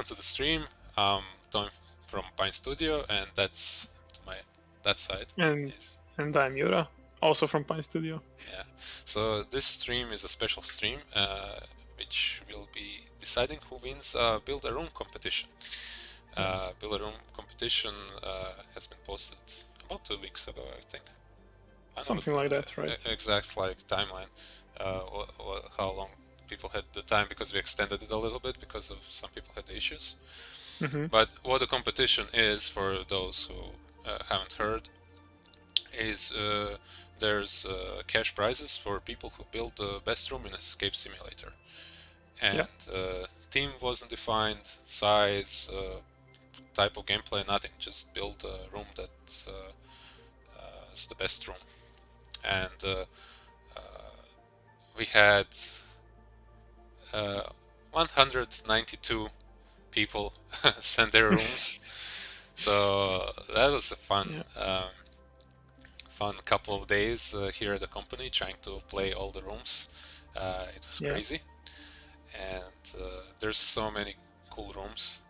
to the stream. Tom from Pine Studio, and that's to that side. And I'm Yura, also from Pine Studio. Yeah. So this stream is a special stream, which will be deciding who wins Build a Room competition. Build a Room competition has been posted about 2 weeks ago, I think. Something like that, right? Exact timeline. How long people had the time, because we extended it a little bit because of some people had issues. But what the competition is, for those who haven't heard, is there's cash prizes for people who build the best room in Escape Simulator. And theme wasn't defined, size, type of gameplay, nothing. Just build a room that's is the best room. And we had 192 people send their rooms. So that was a fun couple of days here at the company, trying to play all the rooms. It was crazy. And there's so many cool rooms.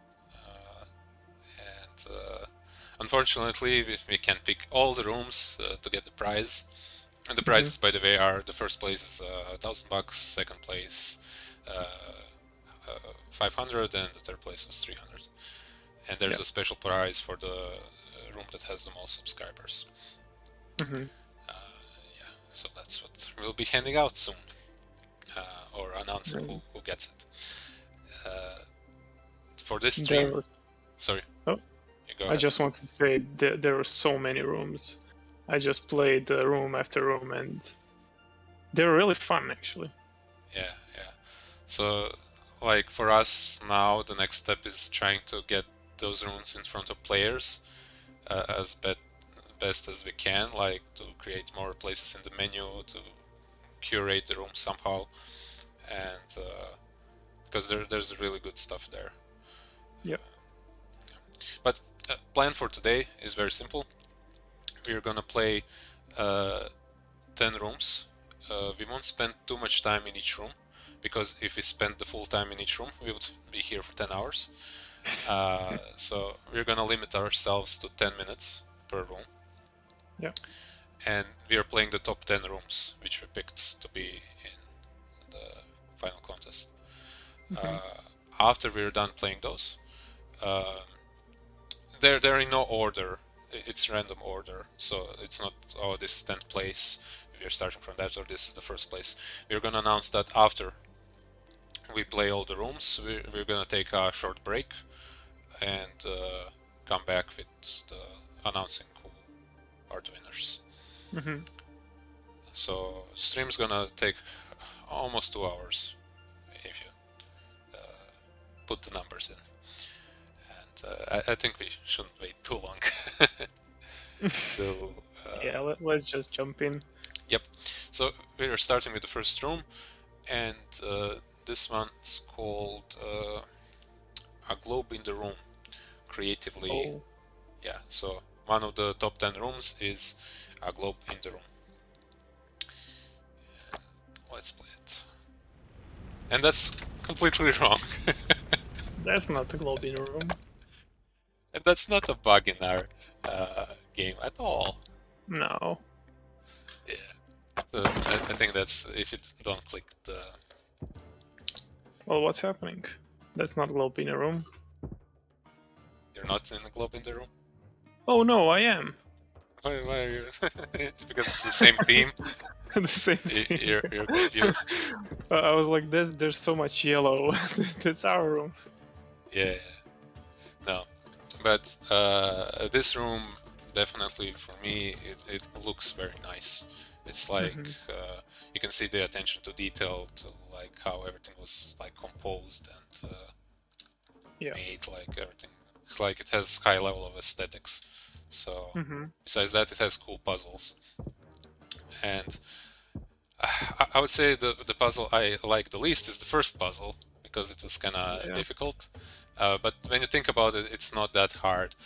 And unfortunately, we can't pick all the rooms to get the prize. And the prizes, by the way, are: the first place is $1,000, second place 500, and the third place was 300. And there's a special prize for the room that has the most subscribers. So that's what we'll be handing out soon, or announcing who gets it. For this stream, sorry. Oh, I just wanted to say there were so many rooms. I just played room after room, and they were really fun, actually. Yeah. So, like, for us now, the next step is trying to get those rooms in front of players as best as we can, like to create more places in the menu, to curate the room somehow, and because there's really good stuff there. But plan for today is very simple. We're gonna play 10 rooms. We won't spend too much time in each room, because if we spend the full time in each room, we would be here for 10 hours. So we're gonna limit ourselves to 10 minutes per room. And we are playing the top 10 rooms, which we picked to be in the final contest. After we're done playing those, they're in no order. It's random order, so it's not, oh, this is 10th place, we're starting from that, or this is the first place. We're gonna announce that after we play all the rooms. We're gonna take a short break and come back with the announcing who are the winners. So stream's gonna take almost 2 hours if you put the numbers in. I think we shouldn't wait too long. So let's just jump in. Yep. So we're starting with the first room, and this one is called A Globe in the Room. Creatively, so one of the top 10 rooms is A Globe in the Room. Let's play it. And that's completely wrong. That's not a globe in a room. And that's not a bug in our game at all. No. Yeah. So I think that's if you don't click the... Well, what's happening? That's not globe in a room. You're not in a globe in the room? Oh no, I am. Why are you? It's because it's the same theme. The same theme. You're confused. I was like, there's so much yellow. That's our room. Yeah. No. But this room, definitely for me, it looks very nice. It's like you can see the attention to detail, to like how everything was like composed and made, like everything. It's like it has high level of aesthetics. So besides that, it has cool puzzles. And I would say the puzzle I like the least is the first puzzle, because it was kind of difficult. But when you think about it, it's not that hard.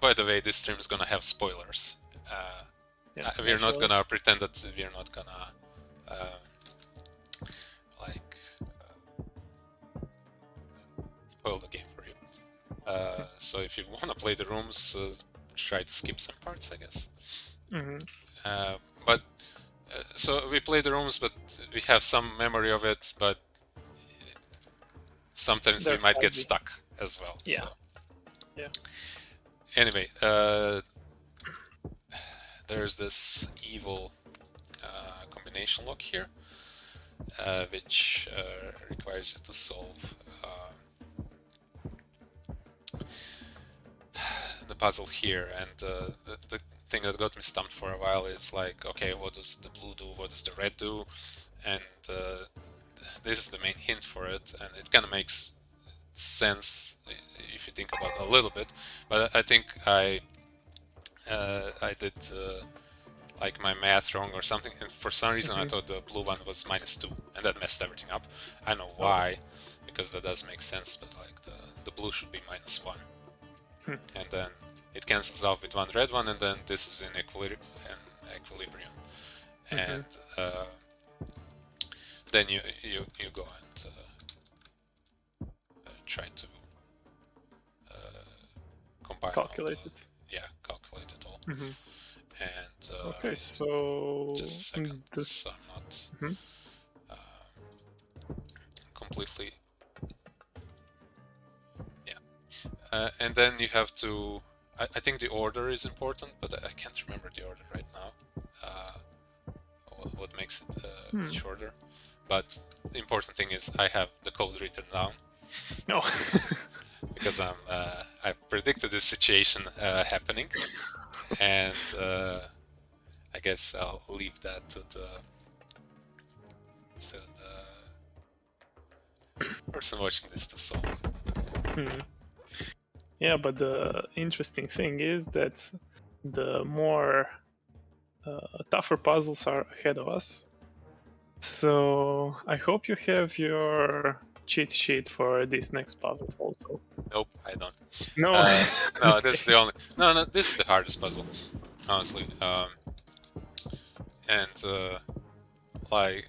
By the way, this stream is gonna have spoilers. We're not gonna pretend that we're not gonna spoil the game for you. So if you want to play the rooms, try to skip some parts, I guess. But so we play the rooms, but we have some memory of it, but sometimes we might get stuck as well. Yeah. So. Yeah. Anyway, there's this evil combination lock here, which requires you to solve the puzzle here. And the thing that got me stumped for a while is like, okay, what does the blue do? What does the red do? And this is the main hint for it, and it kind of makes sense if you think about it a little bit. But I think I did like my math wrong or something, and for some reason I thought the blue one was -2, and that messed everything up. I know why, because that does make sense, but like the blue should be -1, and then it cancels out with one red one, and then this is in equilibrium, and then you go and try to combine. Calculate it. Yeah, calculate it all. And okay, so just a second, so I'm not completely. Yeah, and then you have to. I think the order is important, but I can't remember the order right now. What makes it each order? But the important thing is I have the code written down. No. Because I predicted this situation happening, and I guess I'll leave that to the person watching this to solve. Yeah, but the interesting thing is that the more tougher puzzles are ahead of us. So I hope you have your cheat sheet for these next puzzles also. Nope, I don't. No. No, this is the only. No, this is the hardest puzzle, honestly. And like,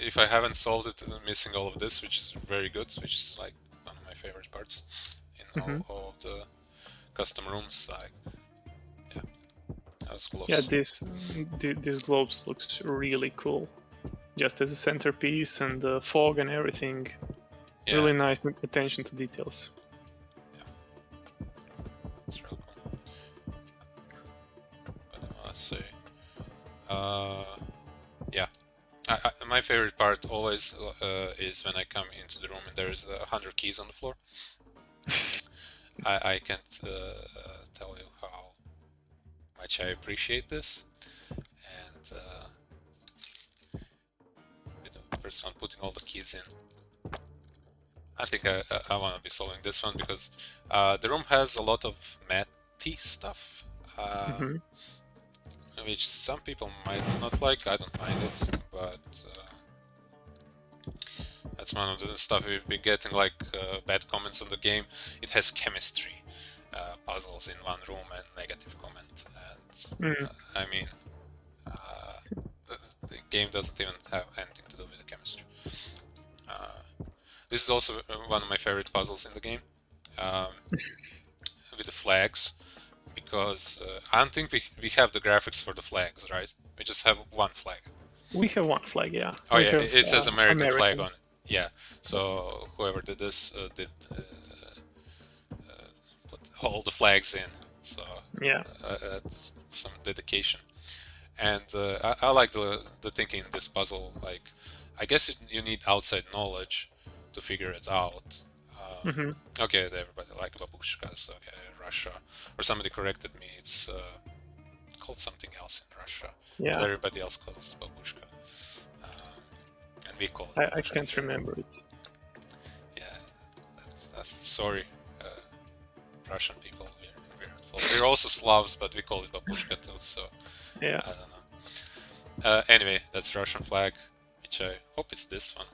if I haven't solved it, I'm missing all of this, which is very good, which is like one of my favorite parts in all of the custom rooms. Like, yeah, that was close. Yeah, these globes looks really cool, just as a centerpiece and the fog and everything. Yeah. Really nice attention to details. Yeah, that's really cool. What do I want to say? Yeah, my favorite part always is when I come into the room and there's 100 keys on the floor. I can't tell you how much I appreciate this. And the first one, putting all the keys in. I think I want to be solving this one because the room has a lot of matty stuff, which some people might not like. I don't mind it, but that's one of the stuff we've been getting, like bad comments on the game. It has chemistry puzzles in one room and negative comment, and I mean, the game doesn't even have anything to do with the chemistry. This is also one of my favorite puzzles in the game, with the flags, because I don't think we have the graphics for the flags, right? We just have one flag. We have one flag, yeah. Oh yeah, it says American flag on it. Yeah, so whoever did this did put all the flags in, so yeah, that's some dedication. And I like the thinking in this puzzle. Like, I guess you need outside knowledge to figure it out. Okay, everybody like babushkas. Okay, Russia, or somebody corrected me. It's called something else in Russia. Yeah. But everybody else calls it babushka, and we call it. I can't remember it. Yeah, that's sorry, Russian people. We're also Slavs, but we call it babushka too. So yeah, I don't know. Anyway, that's Russian flag, which I hope it's this one.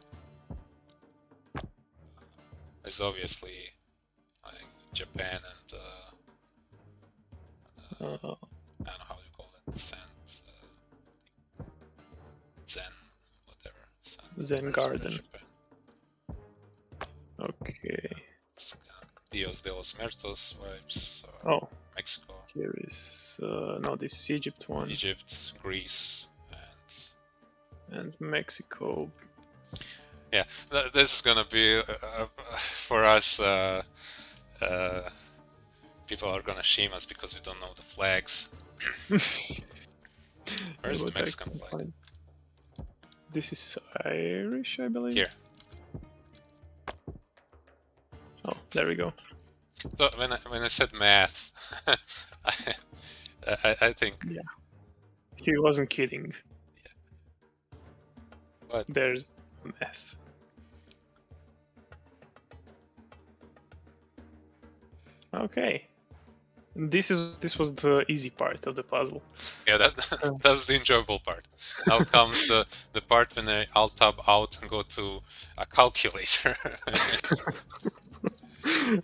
It's obviously like Japan and I don't know how you call it, Zen, whatever. Zen Garden. Okay. It's Dios de los Muertos vibes. Oh, Mexico, here is no, this is Egypt one Egypt, Greece, and Mexico. yeah. This is gonna be for us. People are gonna shame us because we don't know the flags. Where's the But I Mexican can flag? find- This is Irish, I believe. Here. Oh, there we go. So when I said math, I think. Yeah. He wasn't kidding. What? There's math. Okay. This was the easy part of the puzzle. Yeah, that's the enjoyable part. Now comes the part when I alt tab out and go to a calculator.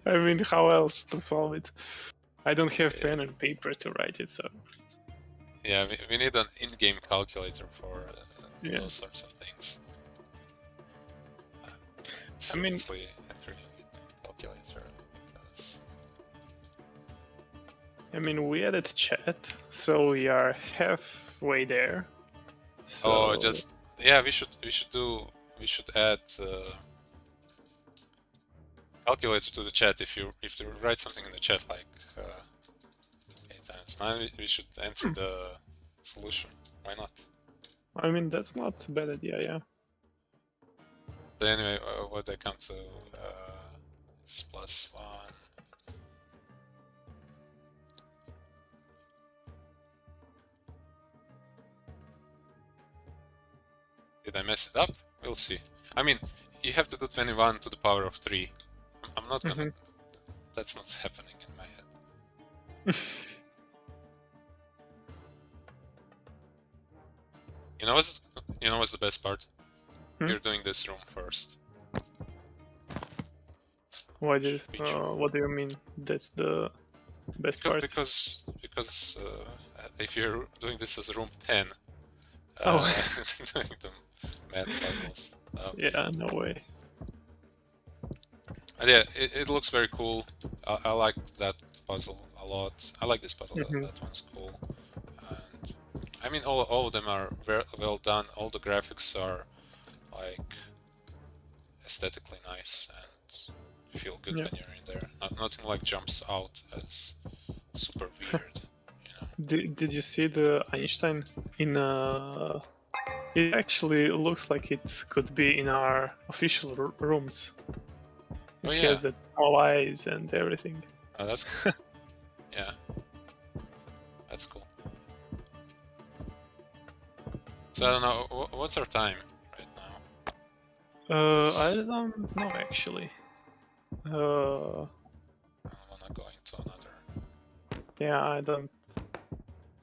I mean, how else to solve it? I don't have pen and paper to write it, so Yeah, we need an in-game calculator for Yeah. those sorts of things. I mean- Seriously, entering it in calculator because I mean, we added chat, so we are halfway there. So just yeah, we should add calculator to the chat if you write something in the chat like 8 times 9, we should enter the solution. Why not? I mean, that's not a bad idea, yeah. So anyway, what I come to is +1. Did I mess it up? We'll see. I mean, you have to do 21 to the power of 3. I'm not gonna... That's not happening in my head. You know what's the best part? You're doing this room first. What do you mean? That's the best part? Because if you're doing this as room 10, doing the math puzzles. Yeah, no way. Yeah, it looks very cool. I like that puzzle a lot. I like this puzzle. That one's cool. And I mean, all of them are very well done. All the graphics are like aesthetically nice and you feel good when you're in there. Nothing like jumps out as super weird. Did you see the Einstein in it actually looks like it could be in our official rooms. It has that small eyes and everything. Oh, that's cool. Yeah. That's cool. So I don't know, what's our time right now? I don't know actually. I wanna go into another. Yeah, I don't.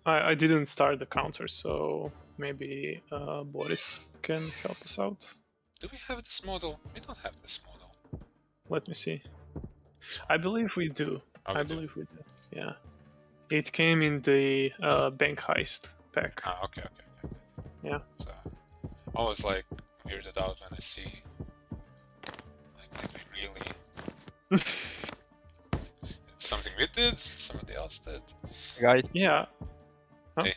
I didn't start the counter, so maybe Boris can help us out. Do we have this model? We don't have this model. Let me see. I believe we do. I believe we do. Yeah. It came in the bank heist pack. Ah, okay. Yeah. So, I always like weirded out when I see like we really it's something we did, somebody else did. Guys. Yeah. Huh? Hey.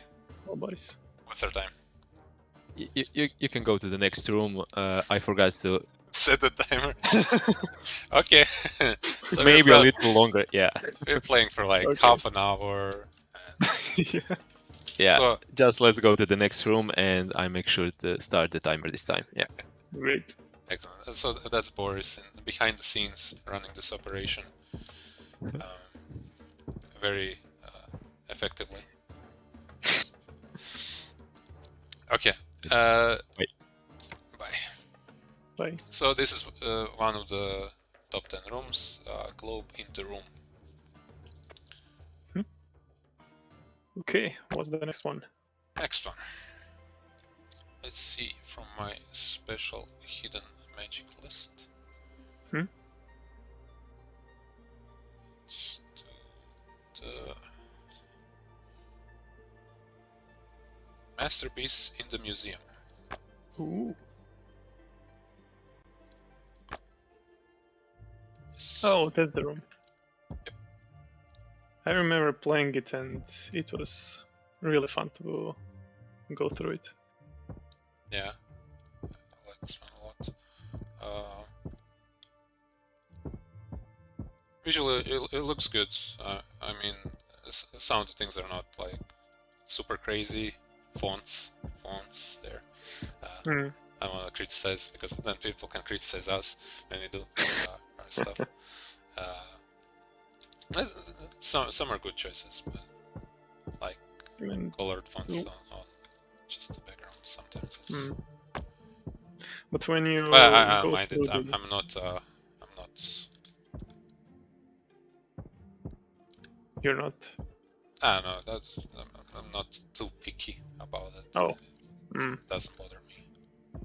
Oh, Boris. What's our time? You can go to the next room. I forgot to set the timer. Okay. So maybe a little longer. Yeah. We're playing for like half an hour. Yeah. Yeah. So, just let's go to the next room, and I make sure to start the timer this time. Yeah. Great. Excellent. So that's Boris behind the scenes running this operation very effectively. Okay. Bye. Bye. So this is one of the top 10 rooms, globe in the room. Okay, what's the next one? Next one. Let's see from my special hidden magic list. Let's do the masterpiece in the museum. Ooh. Oh, that's the room. Yep. I remember playing it, and it was really fun to go through it. Yeah, I like this one a lot. Visually, it looks good. I mean, some of the things are not like super crazy. Fonts there. I don't want to criticize because then people can criticize us when we do our stuff. Some are good choices, but like colored fonts on just the background sometimes it's. But when you I go mind it. through I'm not. You're not. I don't know. I'm not too picky about it. Oh. It doesn't bother me.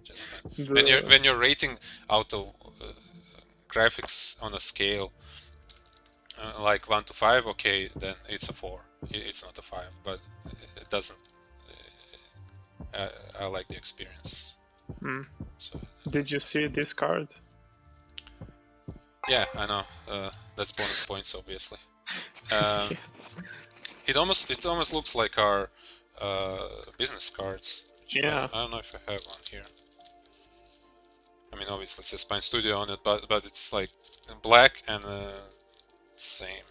Just when you're rating out of graphics on a scale like 1 to 5, okay, then it's a 4. It's not a 5, but it doesn't. I like the experience. So did you see this card? Yeah, I know. That's bonus points, obviously. It almost looks like our business cards. Yeah. I don't know if I have one here. I mean, obviously it says Spine Studio on it, but it's like black and same.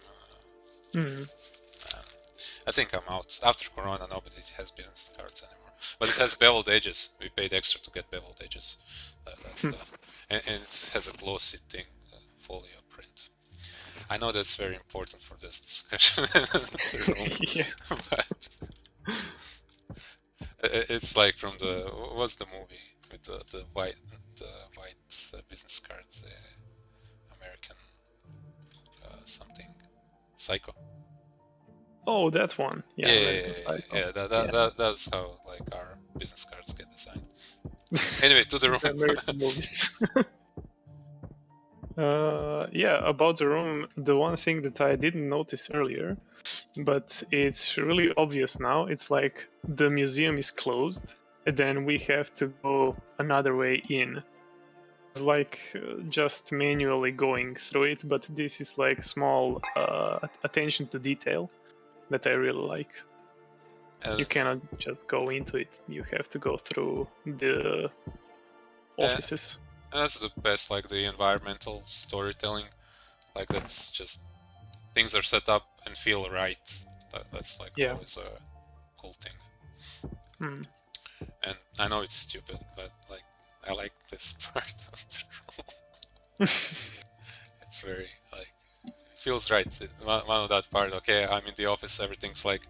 I think I'm out. After Corona, nobody has business cards anymore. But it has beveled edges. We paid extra to get beveled edges. And it has a glossy thing, folio print. I know that's very important for this discussion. Yeah. But it's like from the what's the movie with the white business cards, American something, Psycho. Oh, that one. Yeah, that's how like our business cards get designed. Anyway, to the room. The American movies. Yeah, about the room, the one thing that I didn't notice earlier, but it's really obvious now, it's like the museum is closed, and then we have to go another way in. It's like just manually going through it, but this is like small attention to detail that I really like. You cannot just go into it, you have to go through the offices. And that's the best, like the environmental storytelling. Like that's just things are set up and feel right. That's like always a cool thing. And I know it's stupid, but like I like this part of the room. It's very like feels right. One of that part. Okay, I'm in the office. Everything's like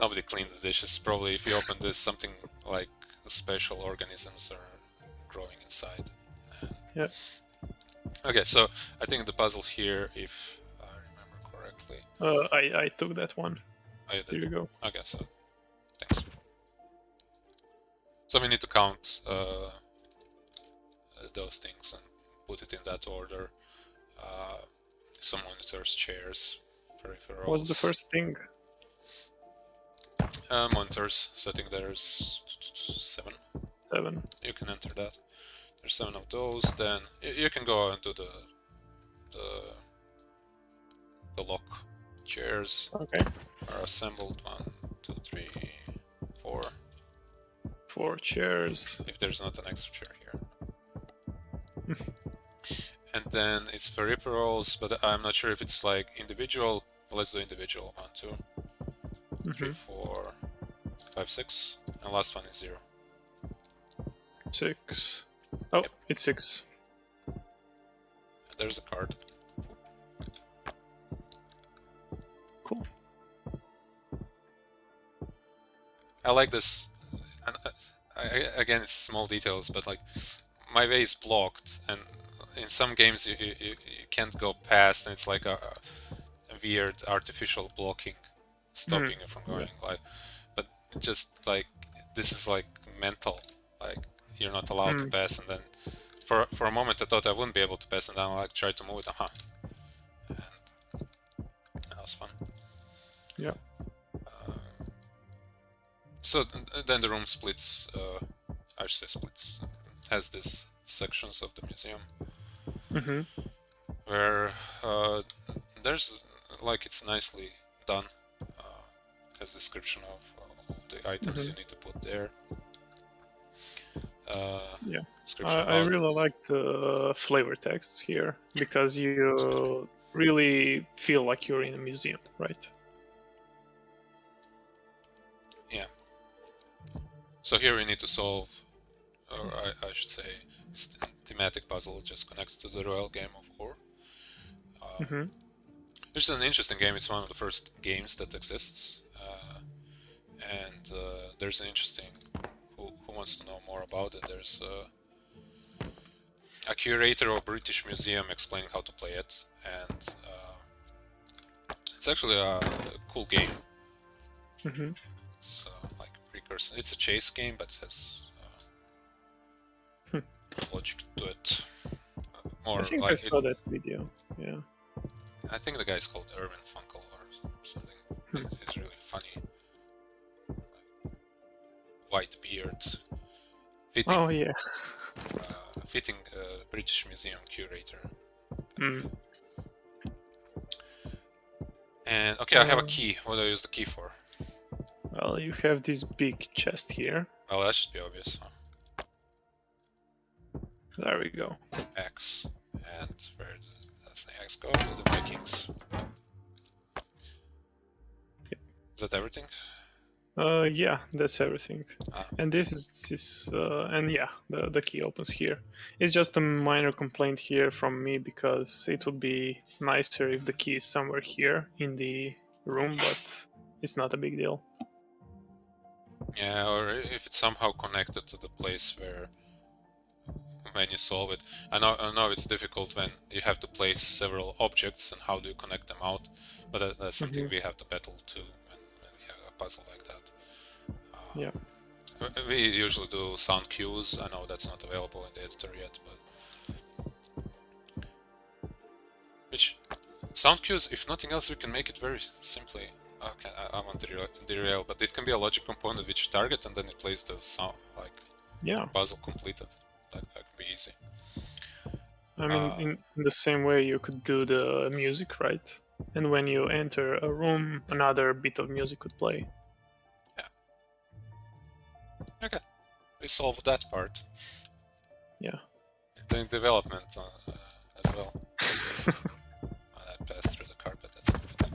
nobody cleaned the dishes. Probably if you open this, something like special organisms are growing inside. Yeah. Okay, so I think the puzzle here, if I remember correctly. I took that one. Oh, you did? Here you go. Okay, so thanks. So we need to count those things and put it in that order. Some monitors, chairs, peripherals. What's the first thing? Monitors. So I think there's 7. 7. You can enter that. There's 7 of those. Then you can go into the lock. Chairs are assembled. 1, 2, 3, 4. 4 chairs. If there's not an extra chair here. And then it's peripherals, but I'm not sure if it's like individual. Well, let's do individual. 1, 2, 3, 4, 5, 6, and last one is 0. 6. Oh, it's 6. And there's a card. Cool. I like this. And again, it's small details, but like my way is blocked, and in some games you can't go past, and it's like a weird artificial blocking, stopping you from going. Like, but just like this is like mental, like you're not allowed to pass, and then for a moment I thought I wouldn't be able to pass, and then I like tried to move it. And that was fun. Yeah. So then the room splits. I should say splits. Has these sections of the museum. where there's like it's nicely done. Has description of all the items you need to put there. Yeah, Description I about really like the flavor texts here because you really feel like you're in a museum, right? yeah. So here we need to solve, or I should say, it's a thematic puzzle just connected to the Royal Game of War. Which is an interesting game. It's one of the first games that exists, and there's an interesting. Who wants to know more about it? There's a curator of British Museum explaining how to play it, and it's actually a cool game. It's like precursor. It's a chase game, but it has logic to it. More I think like I saw that video. Yeah. I think the guy's called Irvin Funkel or something. He's really funny. White beard, fitting. Oh yeah. Fitting British Museum curator. And okay, I have a key. What do I use the key for? Well, you have this big chest here. Well, that should be obvious. Huh? There we go. X. And where does the X go? To the Vikings. Yep. Is that everything? Yeah, that's everything. And this is and yeah, the key opens here. It's just a minor complaint here from me because it would be nicer if the key is somewhere here in the room, but it's not a big deal. Yeah, or if it's somehow connected to the place where when you solve it. I know it's difficult when you have to place several objects and how do you connect them out, but that's something we have to battle too when we have a puzzle like that. Yeah. We usually do sound cues. I know that's not available in the editor yet, but which sound cues, if nothing else, we can make it very simply. Okay, I won't derail, but it can be a logic component which you target, and then it plays the sound like puzzle completed. That can be easy. I mean, in the same way you could do the music, right? And when you enter a room, another bit of music could play. Yeah. Okay, we solved that part. Yeah. The development as well. That passed through the carpet. That's not good.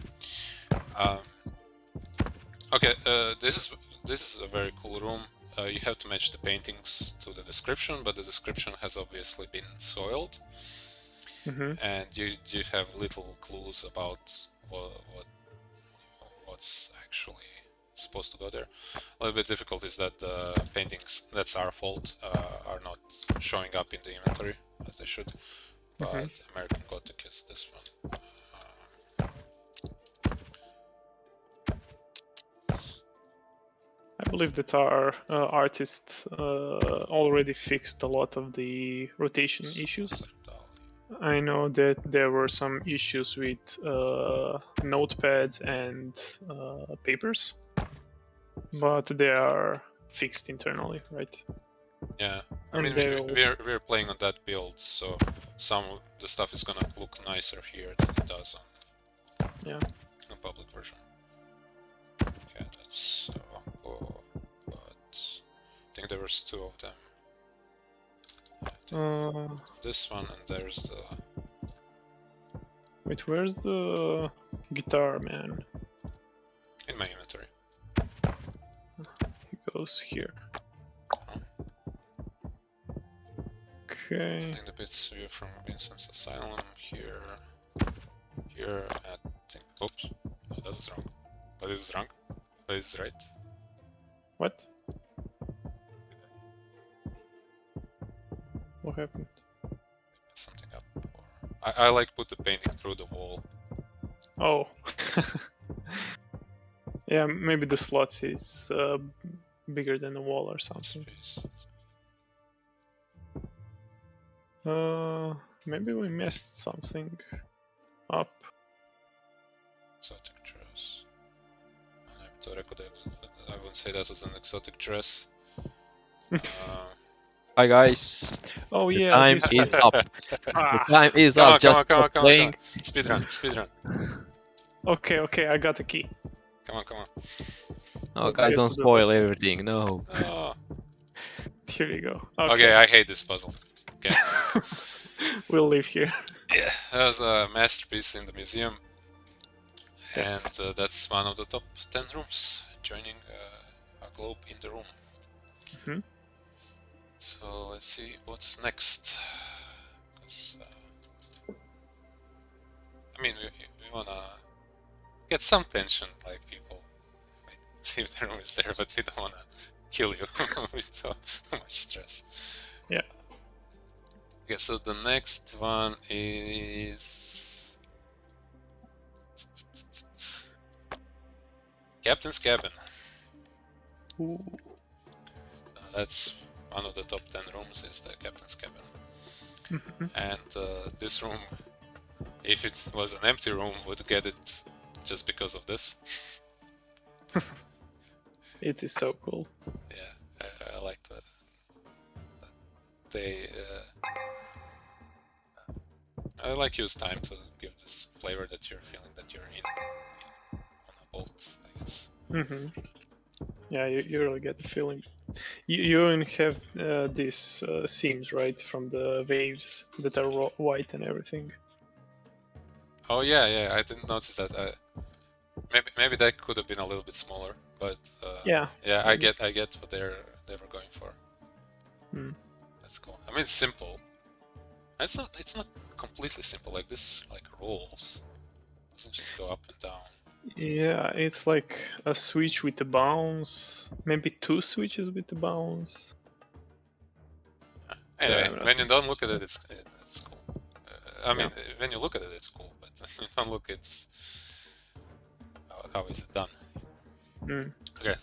Okay, this is a very cool room. You have to match the paintings to the description, but the description has obviously been soiled, and you have little clues about what's actually supposed to go there. A little bit difficult is that the paintings, that's our fault, are not showing up in the inventory as they should, but American Gothic is this one. I believe that our artist already fixed a lot of the rotation issues. I know that there were some issues with notepads and papers, but they are fixed internally, right? Yeah, I And mean we're playing on that build, so some of the stuff is gonna look nicer here than it does on the public version. Okay, that's Vanco, but I think there was two of them. This one, and there's the... Wait, where's the guitar man? In my inventory. He goes here. Okay. I think the bits here from Vincent's Asylum, here, I think... Oops, oh, that was wrong. But it is wrong. But it's right. What? What happened? Something up. Or... I like put the painting through the wall. Oh. Yeah, maybe the slots is bigger than the wall or something. Maybe we messed something up. Exotic dress. I wouldn't say that was an exotic dress. Hi guys. Oh The yeah, time this is one. up. The time is Come up. on, come on, Just come on, stop come on, come on. playing. Speedrun, speedrun. Okay, I got the key. Come on, come on. Oh, What do guys, you don't have to do spoil this? everything. No. Oh. Here you go. Okay, I hate this puzzle. Okay. We'll leave here. Yeah, that was a masterpiece in the museum. Yeah. And that's one of the top 10 rooms, joining a globe in the room. Mhm. So let's see what's next. 'Cause, I mean, we wanna get some tension, like people might see if the room is there, but we don't wanna kill you with too much stress. Yeah. Okay, so the next one is Captain's Cabin. Ooh. That's one of the top 10 rooms, is the Captain's Cabin. Mhm. And this room, if it was an empty room, would get it just because of this. It is so cool. Yeah, I like that. They, I like use time to give this flavor that you're feeling that you're in on a boat, I guess. Mhm. Yeah, you really get the feeling. You even have these seams, right, from the waves that are white and everything. Oh yeah, I didn't notice that. Maybe that could have been a little bit smaller, but Yeah. yeah, I maybe. get what they were going for. Mm. That's cool. I mean, it's simple. It's not completely simple. Like this, like rolls. It doesn't just go up and down. Yeah, it's like a switch with a bounce, maybe two switches with the bounce. Anyway, I'm not when you don't look at it, it's cool. I mean, Yeah. when you look at it, it's cool, but when you don't look, it's how is it done? Mm. Okay,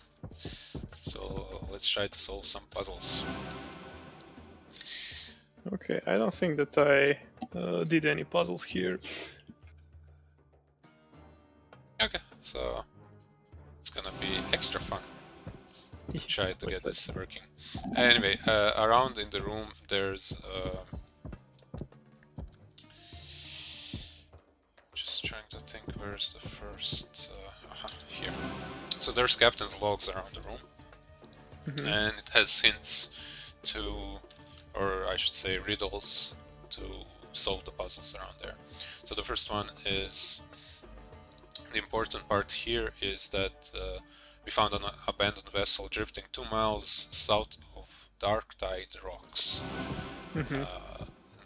so let's try to solve some puzzles. Okay, I don't think that I did any puzzles here. Okay, so it's gonna be extra fun. Try to get this working. Anyway, around in the room, there's just trying to think where's the first here. So there's captain's logs around the room, Mhm. and it has hints to, or I should say riddles to solve the puzzles around there. So the first one is, the important part here is that we found an abandoned vessel drifting 2 miles south of Dark Tide Rocks. Mhm.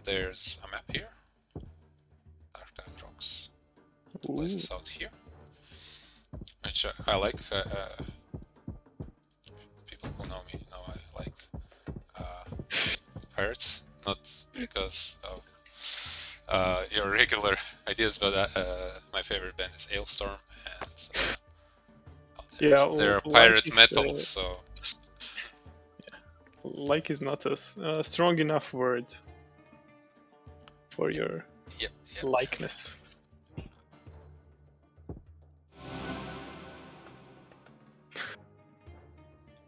There's a map here. Dark Tide Rocks. The places out here, which I like. People who know me know I like pirates, not because of your regular ideas, but my favorite band is Ailstorm, and Yeah, they're like pirate metal, so like is not a strong enough word for your yep. likeness.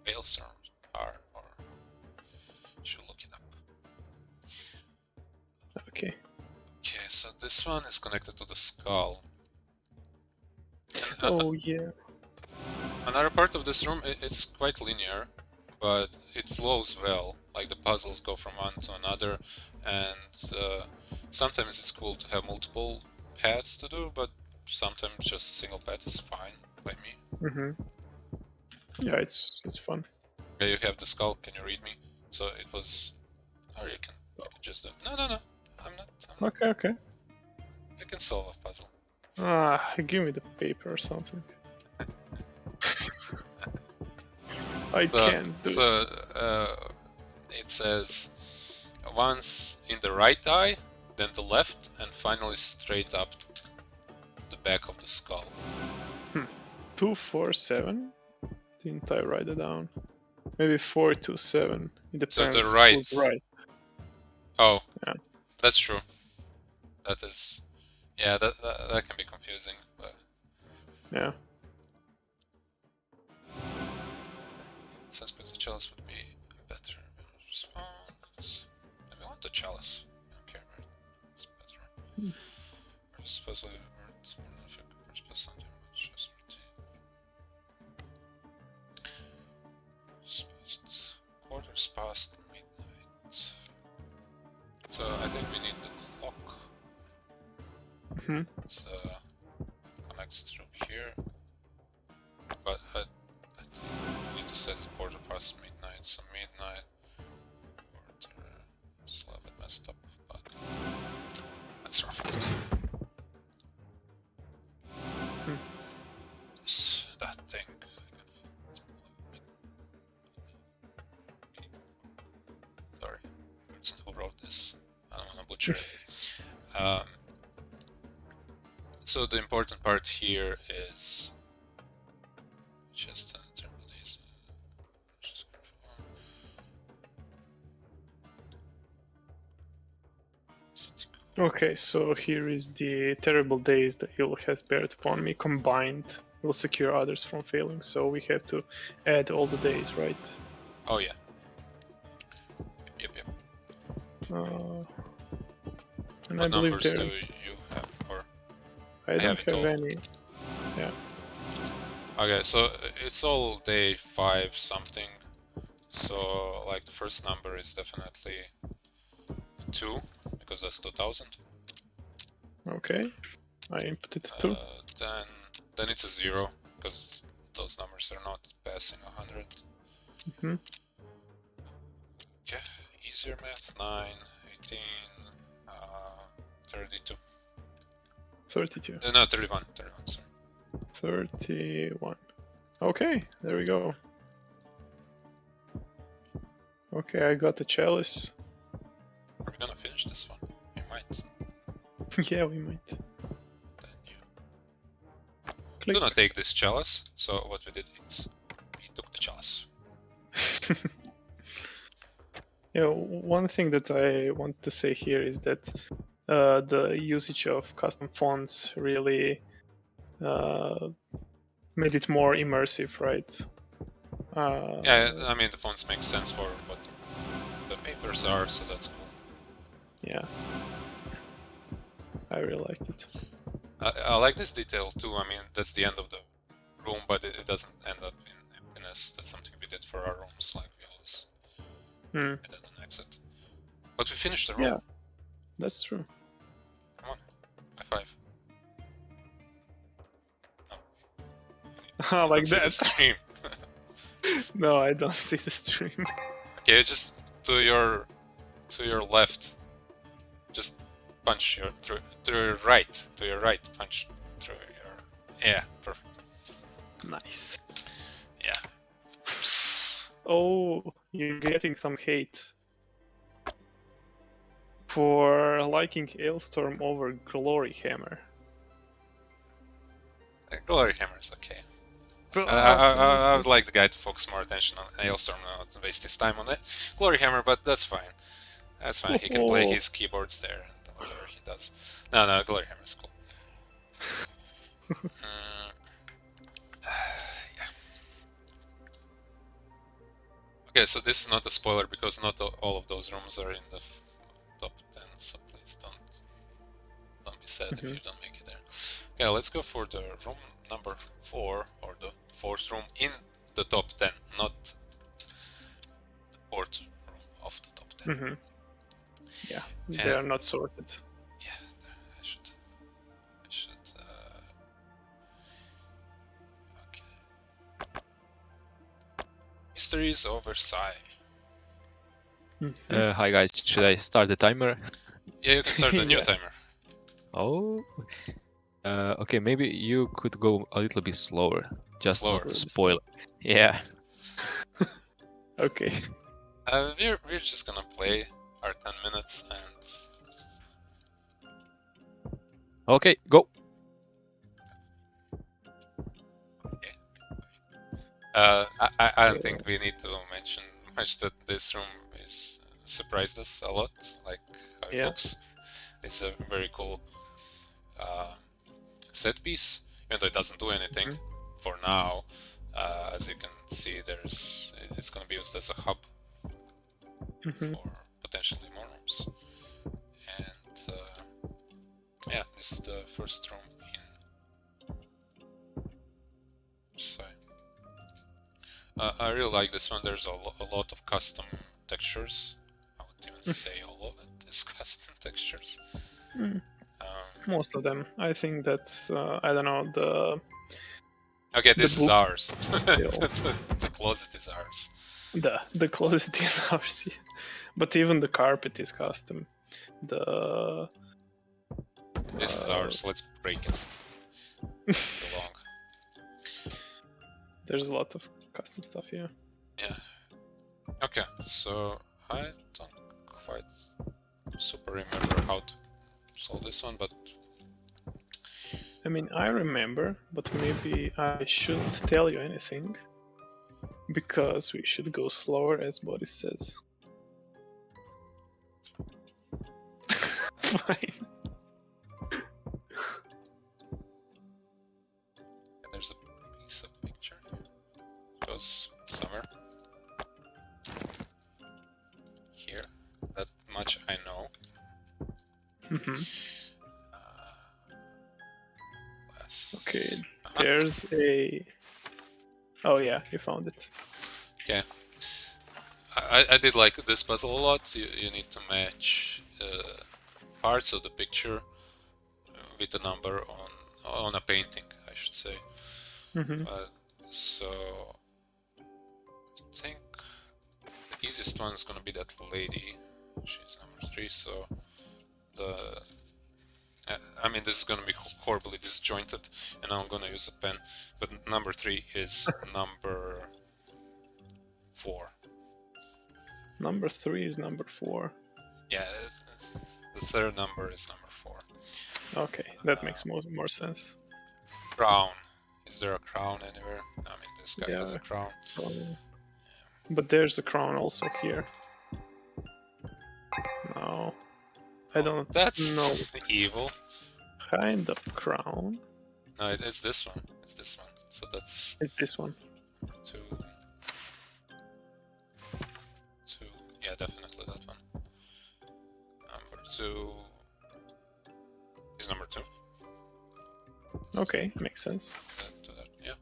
Hailstorms are, or should look it up. Okay. Okay, so this one is connected to the skull. And, Oh yeah. another part of this room, it's quite linear, but it flows well. Like the puzzles go from one to another, and sometimes it's cool to have multiple paths to do, but sometimes just a single path is fine by me. Mhm. Yeah, it's fun. Okay, you have the skull. Can you read me? So it was, or you can just do. No. I'm not. Okay. I can solve a puzzle. Give me the paper or something. I can't do it. So it says once in the right eye, then the left, and finally straight up the back of the skull. 2, 4, 7. Didn't I write it down? Maybe 4, 2, 7. It depends. So the right. Who's right. Oh, Yeah. that's true. That is, yeah, that can be confusing. But Yeah. suspect the chalice would be better response. want the chalice. I don't care where it's better. Where's supposedly where it's more than if you could press something which just routine. Past quarters past midnight. So I think we need the clock. It connects through here. But I think we need to set it quarter past midnight, so midnight quarter. It's a little bit messed up, but let's rough it. That thing. Sorry, the person who wrote this. I don't want to butcher it. So the important part here is just terrible days. Okay, so here is the terrible days that ill has bared upon me combined will secure others from failing. So we have to add all the days, right? Oh yeah. Yep. And What I believe numbers do there's. you have? Or I don't have it have all. any. Yeah. Okay, so it's all day 5 something. So like the first number is definitely 2 because that's 2000. Okay. I inputted 2. Then it's a 0 because those numbers are not passing 100. Okay, easier math. 9, 18, 32. 32. No, 31. 31. Sorry. 31. Okay, there we go. Okay, I got the chalice. Are we gonna finish this one? We might. Yeah, we might. Then you Click. do not take this chalice. So what we did is we took the chalice. Yeah, one thing that I want to say here is that the usage of custom fonts really made it more immersive, right? Yeah, I mean the fonts make sense for what the papers are, so that's cool. Yeah, I really liked it. I like this detail too. I mean that's the end of the room, but it doesn't end up in emptiness. That's something we did for our rooms, like we always added an exit. But we finished the room. Yeah, that's true. Come on, high five. Ah, like Let's see the that. stream. No, I don't see the stream. Okay, just to your left. Just punch your to your right. To your right, punch through your. Yeah, perfect. Nice. Yeah. Oh, you're getting some hate for liking Ailstorm over Glory Hammer. Glory Hammer is okay. I would like the guy to focus more attention on Hailstorm, not to waste his time on it. Glory Hammer, but that's fine. That's fine. He can play his keyboards there and whatever he does. No, Glory Hammer is cool. Yeah. Okay, so this is not a spoiler because not all of those rooms are in the top 10, so please don't be sad if you don't make it there. Okay, let's go for the room number 4, or the 4th room in the top 10, not the 4th room of the top 10. Yeah, they are not sorted. Yeah, I should. Okay. Mysteries oversight. Hi guys, should I start the timer? Yeah, you can start a new Yeah. timer. Oh. Okay, maybe you could go a little bit slower, just Slower. not to spoil. Yeah. Okay. We're just gonna play our 10 minutes and. Okay, go. Okay. I don't think we need to mention much that this room is surprised us a lot, like how it looks. It's a very cool set piece, even though it doesn't do anything for now. As you can see, it's going to be used as a hub for potentially more rooms. yeah, this is the first room in. So, I really like this one. There's a lot of custom textures. I would even say all of it is custom textures. Most of them. I think that I don't know the. Okay, this is ours. Still. The closet is ours. The closet is ours, yeah. But even the carpet is custom. The This is ours. Let's break it. It's belong. There's a lot of custom stuff here. Yeah. Okay, so I don't quite super remember how to solve this one, but I mean, I remember, but maybe I shouldn't tell you anything because we should go slower, as Boris says. Fine. there's a piece of picture. Goes somewhere here. That much I know. Okay, there's a. Oh yeah, you found it. Okay. I did like this puzzle a lot. You need to match parts of the picture with a number on a painting, I should say. So I think the easiest one is gonna be that lady. She's number 3. So I mean, this is gonna be horribly disjointed, and I'm gonna use a pen. But number 3 is number 4. Number 3 is number 4. Yeah, the third number is number 4. Okay, that makes more sense. Crown. Is there a crown anywhere? I mean, this guy has a crown. But there's a crown also here. No, I don't. That's evil. Kind of crown. No, it's this one. It's this one. So that's. It's this one. 2. Yeah, definitely that one. Number 2 is number 2. Okay, makes sense. Yeah.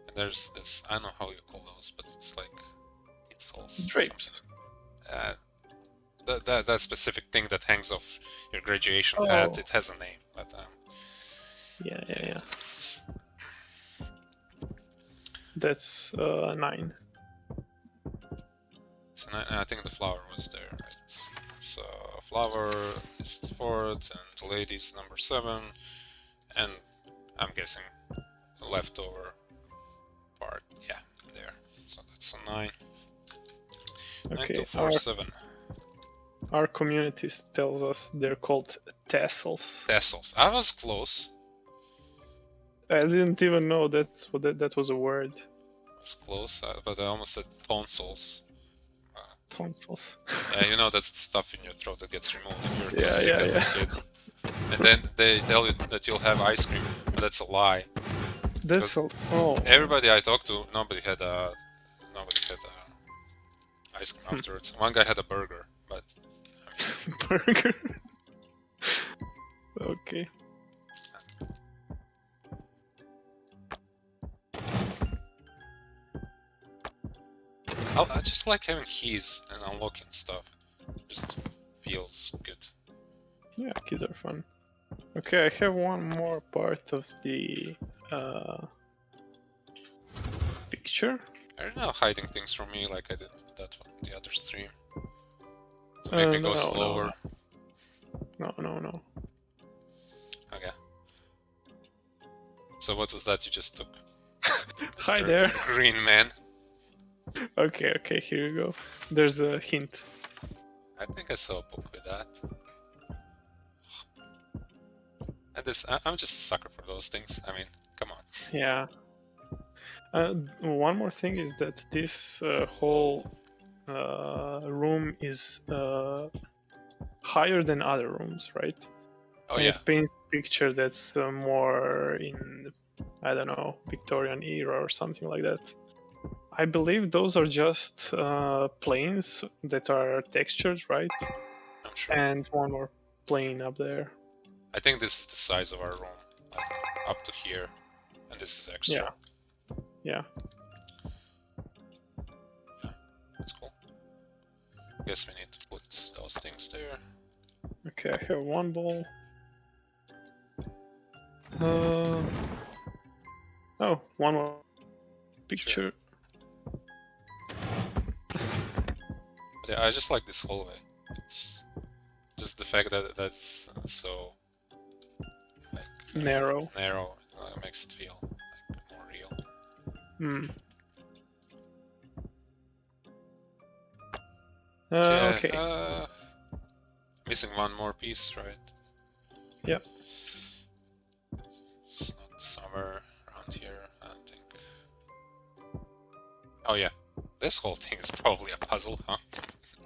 And there's this. I don't know how you call those, but it's like it's also drapes. That specific thing that hangs off your graduation hat. It has a name, but yeah. That's 9. It's a 9. I think the flower was there, right? So flower is 4th, and the lady's number 7, and I'm guessing the leftover part, yeah, there. So that's a 9. Okay, 9, 2, 4, 7. Our community tells us they're called tassels. Tassels. I was close. I didn't even know that was a word. I was close, but I almost said tonsils. Tonsils. Yeah, you know that's the stuff in your throat that gets removed if you're too sick as a kid. And then they tell you that you'll have ice cream, but that's a lie. Everybody I talked to, nobody had ice cream afterwards. One guy had a burger, but burger. Okay. I just like having keys and unlocking stuff. Just feels good. Yeah, keys are fun. Okay, I have one more part of the picture. I don't know, hiding things from me like I did that one, the other stream. To make me go slower. No. Okay. So what was that you just took? Hi there. Green man. Okay, here you go. There's a hint. I think I saw a book with that. And I'm just a sucker for those things. I mean, come on. Yeah. One more thing is that this whole room is higher than other rooms, right? Oh and yeah. It paints a picture that's more in, I don't know, Victorian era or something like that. I believe those are just planes that are textured, right? I'm sure. And one more plane up there. I think this is the size of our room, like up to here, and this is extra. Yeah. That's cool. Guess we need to put those things there. Okay, I have one ball. Oh, one more picture. But yeah, I just like this hallway. It's just the fact that that's so like Narrow. Narrow makes it feel like more real. Okay. Missing one more piece, right? Yep. It's not somewhere around here, I don't think. Oh yeah, this whole thing is probably a puzzle, huh?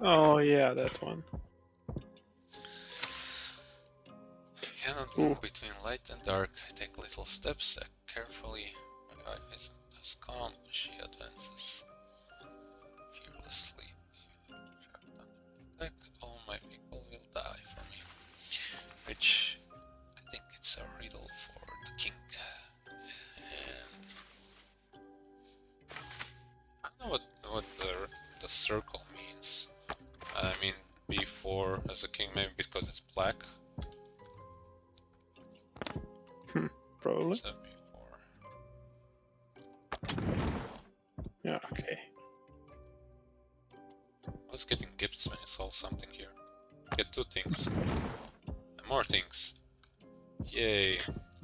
Oh yeah, that one. Cannot move between light and dark. Take little steps that carefully. My wife isn't as calm. She advances fearlessly. Trapped under attack, all my people will die for me. Which I think it's a riddle for the king. And I don't know what the circle means. I mean, before as a king, maybe because it's black. Probably. So before. Yeah, okay. I was getting gifts when you solve something here. Get 2 things. And more things. Yay.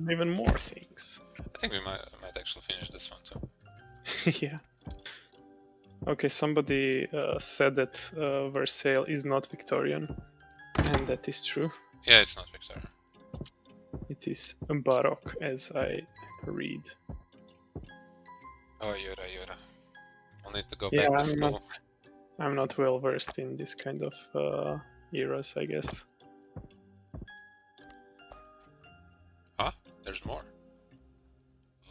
Even more things. I think we might actually finish this one too. Yeah. Okay, somebody said that Versailles is not Victorian, and that is true. Yeah, it's not Victoria. It is Baroque, as I read. Oh, Yura. I'll need to go Yeah, back to school. I'm not well versed in this kind of eras, I guess. Huh? There's more?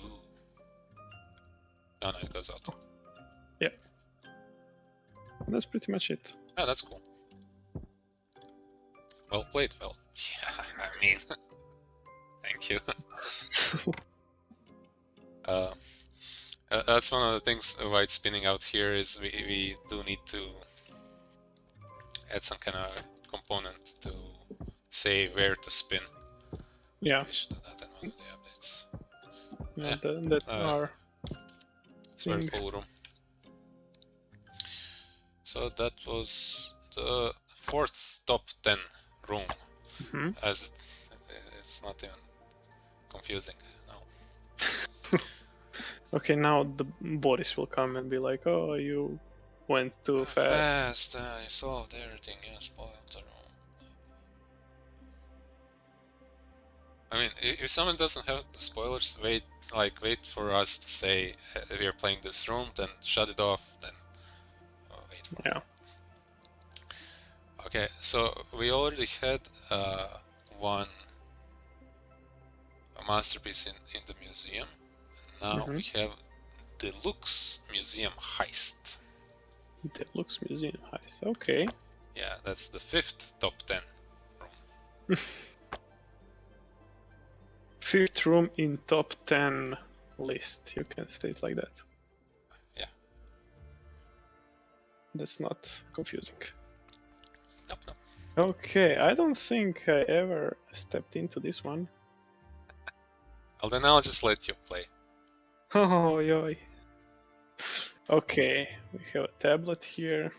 Ooh. Oh no, it goes out. Yep. That's pretty much it. Oh, that's cool. Well played, Val. Yeah, I mean... Thank you. That's one of the things why it's spinning out here is we do need to add some kind of component to say where to spin. Yeah. We should do that in one of the updates. Yeah, that's our It's a very cool room. So that was the 4th top 10 room. As it's not even confusing now. Okay, now the Boris will come and be like, "Oh, you went too fast." You solved everything. You spoiled the room. I mean, if someone doesn't have the spoilers, wait for us to say we are playing this room, then shut it off, then wait for Yeah. Okay, so we already had one masterpiece in the museum. Now we have the Luxe Museum Heist. The Luxe Museum Heist. Okay. Yeah, that's the 5th top 10 room. 5th room in top 10 list. You can say it like that. Yeah. That's not confusing. Nope. Okay, I don't think I ever stepped into this one. Well, then I'll just let you play. Oh, yoy. Okay, we have a tablet here.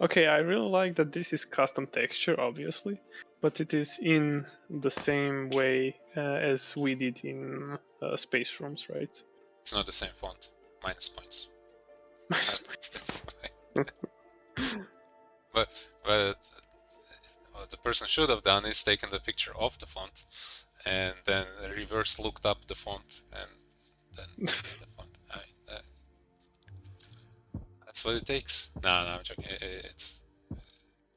Okay, I really like that this is custom texture, obviously, but it is in the same way as we did in space rooms, right? It's not the same font. Minus points. That's fine. But what the person should have done is taken the picture of the font and then reverse looked up the font and then the font. I mean, that's what it takes. No, I'm joking. It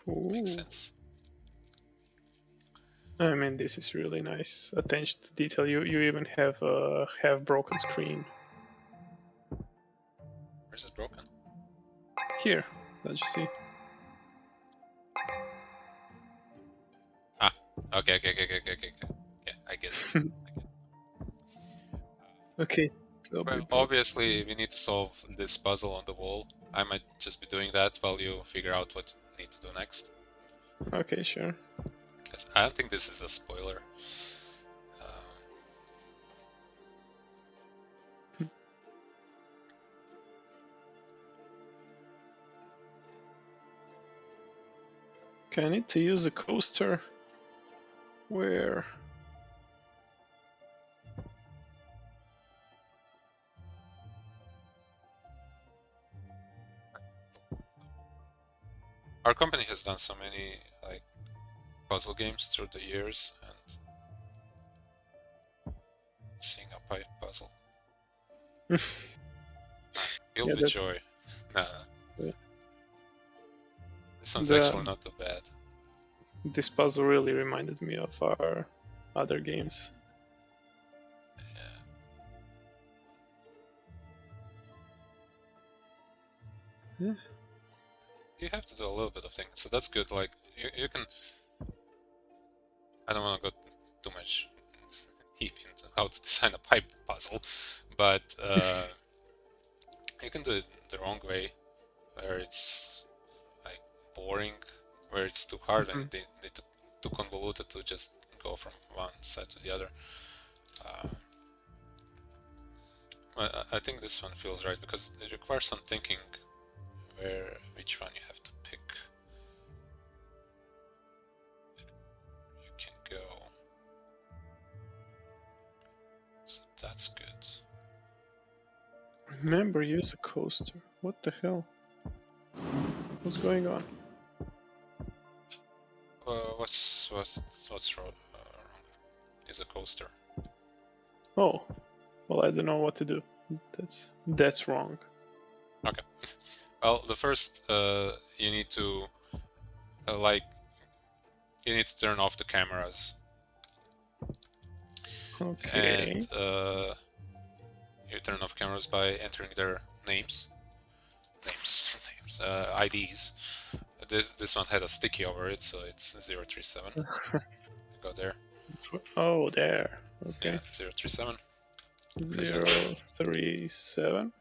makes sense. I mean, this is really nice attention to detail. You even have a half-broken screen. Where's it broken? Here, don't you see? Okay. Yeah, I get it. Okay. Well, obviously, we need to solve this puzzle on the wall. I might just be doing that while you figure out what you need to do next. Okay, sure. 'Cause I don't think this is a spoiler. Okay, I need to use a coaster. Where? Our company has done so many like puzzle games through the years, and seeing a pipe puzzle filled with joy. Nah, Yeah. this one's actually not too bad. This puzzle really reminded me of our other games. Yeah. You have to do a little bit of things, so that's good. Like you can. I don't want to go too much deep into how to design a pipe puzzle, but you can do it the wrong way, where it's like boring, where it's too hard and they too convoluted to just go from one side to the other. I think this one feels right because it requires some thinking which one you have to pick. You can go. So that's good. Remember, use a coaster. What the hell? What's going on? What's wrong? Is a coaster. Oh, well, I don't know what to do. That's wrong. Okay. Well, the first you need to you need to turn off the cameras. Okay. And you turn off cameras by entering their names, IDs. This one had a sticky over it, so it's 037. Go there. Oh, there. Okay. Yeah, 037. 037.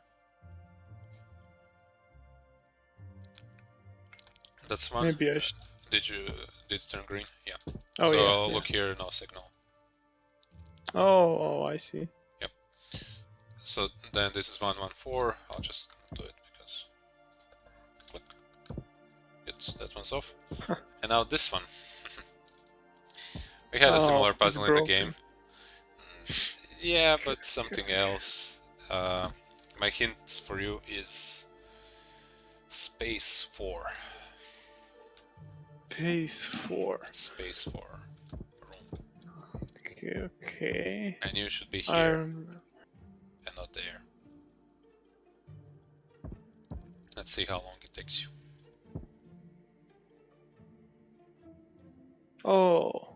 That's one. Maybe I should. Did it turn green? Yeah. Oh, so yeah. look here, no signal. Oh, I see. Yep. So then this is 114. I'll just do it because click. That one's off. And now this one. We had a similar puzzle in the game. Yeah, but something else. My hint for you is Space 4. Space 4. Space 4 room. Okay. And you should be here and not there. Let's see how long it takes you. Oh.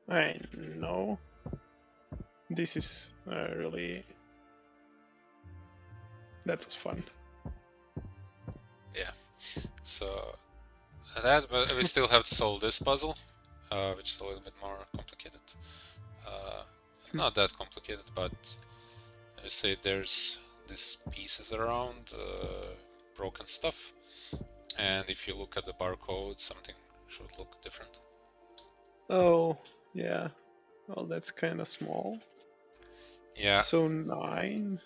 I know. This is really... That was fun. Yeah. So that we still have to solve this puzzle, which is a little bit more complicated. Not that complicated, but I say there's these pieces around, broken stuff, and if you look at the barcode, something should look different. Oh, yeah. Well, that's kind of small. Yeah. So 9.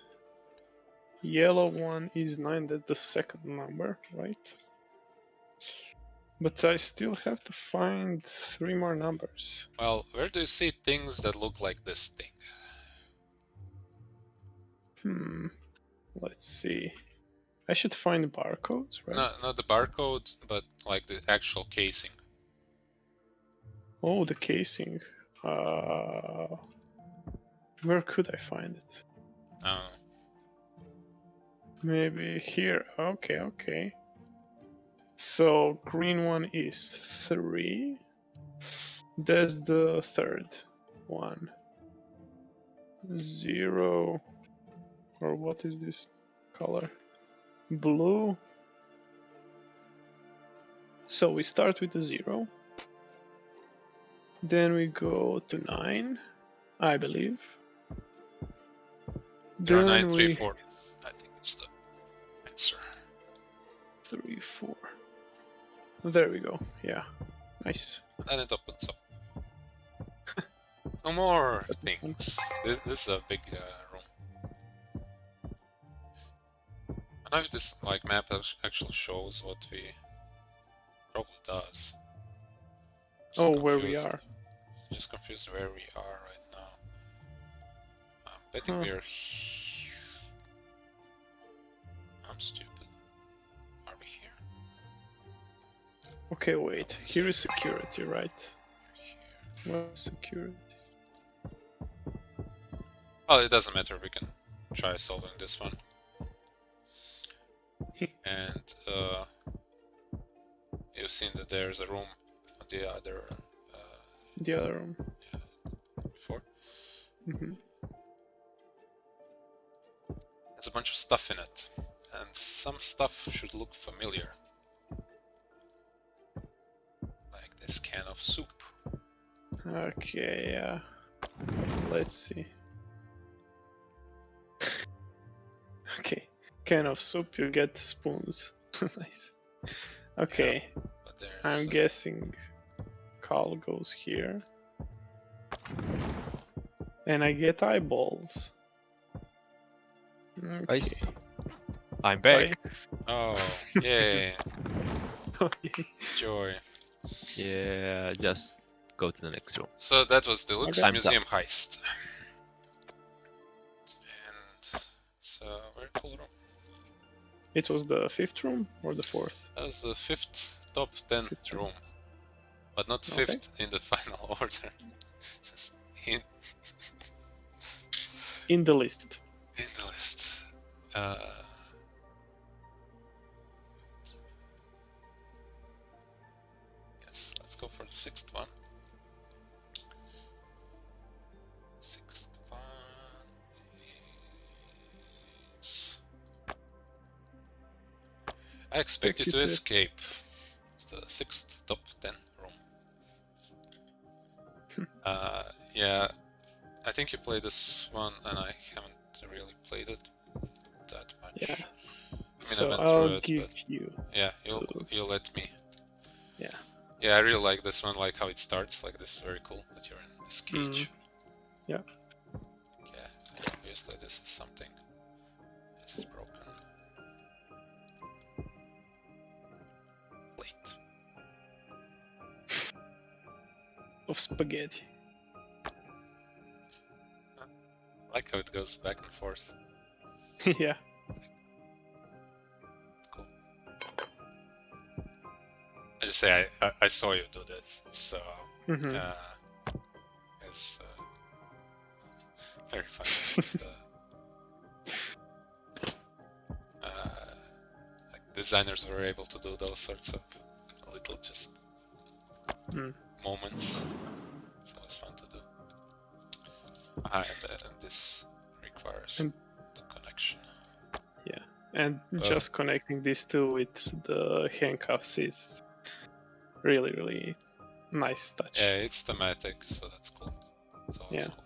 Yellow one is 9. That's the second number, right? But I still have to find 3 more numbers. Well, where do you see things that look like this thing? Let's see. I should find barcodes, right? No, not the barcode, but like the actual casing. Oh, the casing. Where could I find it? I don't know. Maybe here. Okay. So green one is 3. That's the third one. 0. Or what is this color? Blue. So we start with the 0. Then we go to 9, I believe. 0934. I think it's the answer. 3, 4. There we go. Yeah, nice. And it opens up. No more things. This is a big room. I don't know if this map actually shows what we probably does. Just where we confused. are. Just confused where we are right now. I'm betting we're. I'm stupid. Are we here? Okay, wait. Here is security, right? Here. Well, security. Well, it doesn't matter. We can try solving this one. And you've seen that there's a room on the other. The other room. Yeah, before. There's a bunch of stuff in it, and some stuff should look familiar. Like this can of soup. Okay, yeah. Let's see. Okay, can of soup, you get spoons. Nice. Okay, Yeah, but there's, I'm guessing Carl goes here. And I get eyeballs. Okay. Nice. I'm back. Oh, yay! Joy. Yeah, just go to the next room. So that was the Luxe Okay. Museum heist. And it's a very cool room. It was the 5th room or the 4th? That was the 5th top 10 Fifth room. But not 5th in the final order. Just in the list. In the list. Yes, let's go for the 6th one. 6th one is... I expect you to escape. It's the 6th top 10 room. Yeah, I think you played this one and I haven't really played it that much. Yeah. I mean, So I went I'll through it, give but you. yeah, you'll let me. Yeah. Yeah, I really like this one, like how it starts. Like this is very cool that you're in this cage. Yeah. Yeah, obviously this is something. This is broken. Plate. Of spaghetti. I like how it goes back and forth. Yeah. It's cool. I just say I saw you do this, so it's very funny. Like designers were able to do those sorts of little just moments. It's always fun to do. And this requires the connection. Yeah, and just connecting these two with the handcuffs is really, really nice touch. Yeah, it's thematic, so that's cool. It's always Yeah. cool.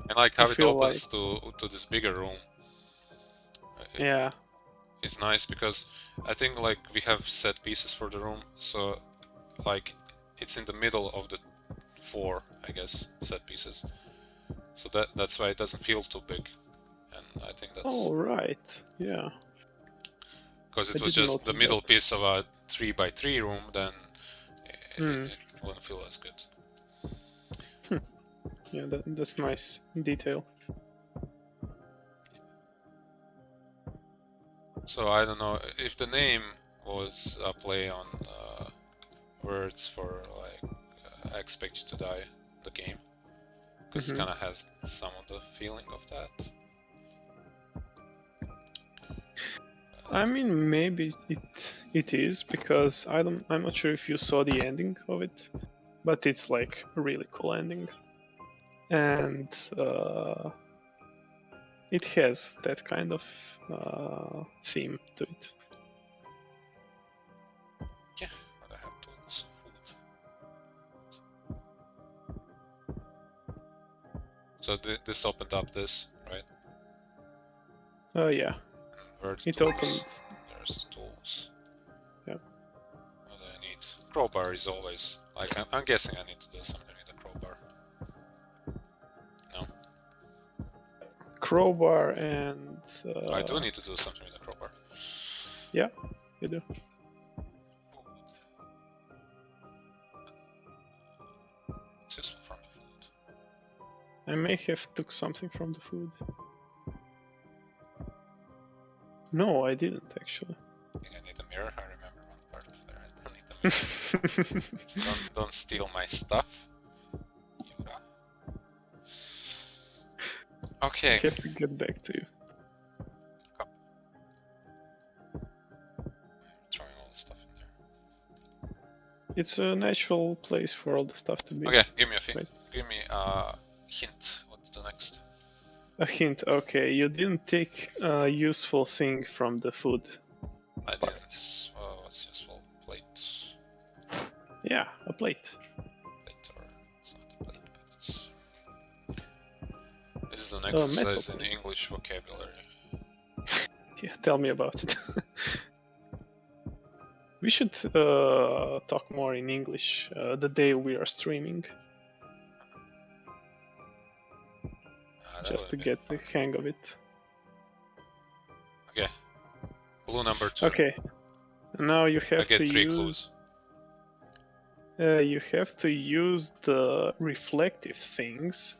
And like how it feel opens to this bigger room. Yeah. It's nice because I think like we have set pieces for the room, so like it's in the middle of the 4, I guess, set pieces. So that's why it doesn't feel too big, and I think that's. Oh right, yeah. Because it was just the middle piece of a 3x3 room, then it wouldn't feel as good. Yeah, that's nice detail. So I don't know if the name was a play on words for like I expect you to die, the game, because it kind of has some of the feeling of that. I mean, maybe it is because I'm not sure if you saw the ending of it, but it's like a really cool ending, and it has that kind of theme to it. Yeah, but I have tons of food. So this opened up this, right? Oh yeah, Where are the it tools? opened. There's the tools. Yep. What do I need? Crowbar is always like I'm guessing I need to do something with the crowbar. No, Crowbar and. I do need to do something with the crowbar. Yeah, you do. It's useful from the food. I may have took something from the food. No, I didn't actually. I think I need a mirror. I remember one part there. I don't need a mirror. So don't steal my stuff. Okay. I have to get back to you. Throwing all the stuff in there. It's a natural place for all the stuff to be. Okay, give me a thing. Right. Give me a hint. What to do next? A hint. Okay, you didn't take a useful thing from the food. I didn't. Oh, what's useful? Plate. Yeah, a plate. Plate, or it's not a plate, but it's. This is an exercise in English vocabulary. Yeah, tell me about it. We should talk more in English the day we are streaming, just to get the hang of it. Okay. Clue number 2. Okay. Now you have I get to 3 use. clues. You have to use the reflective things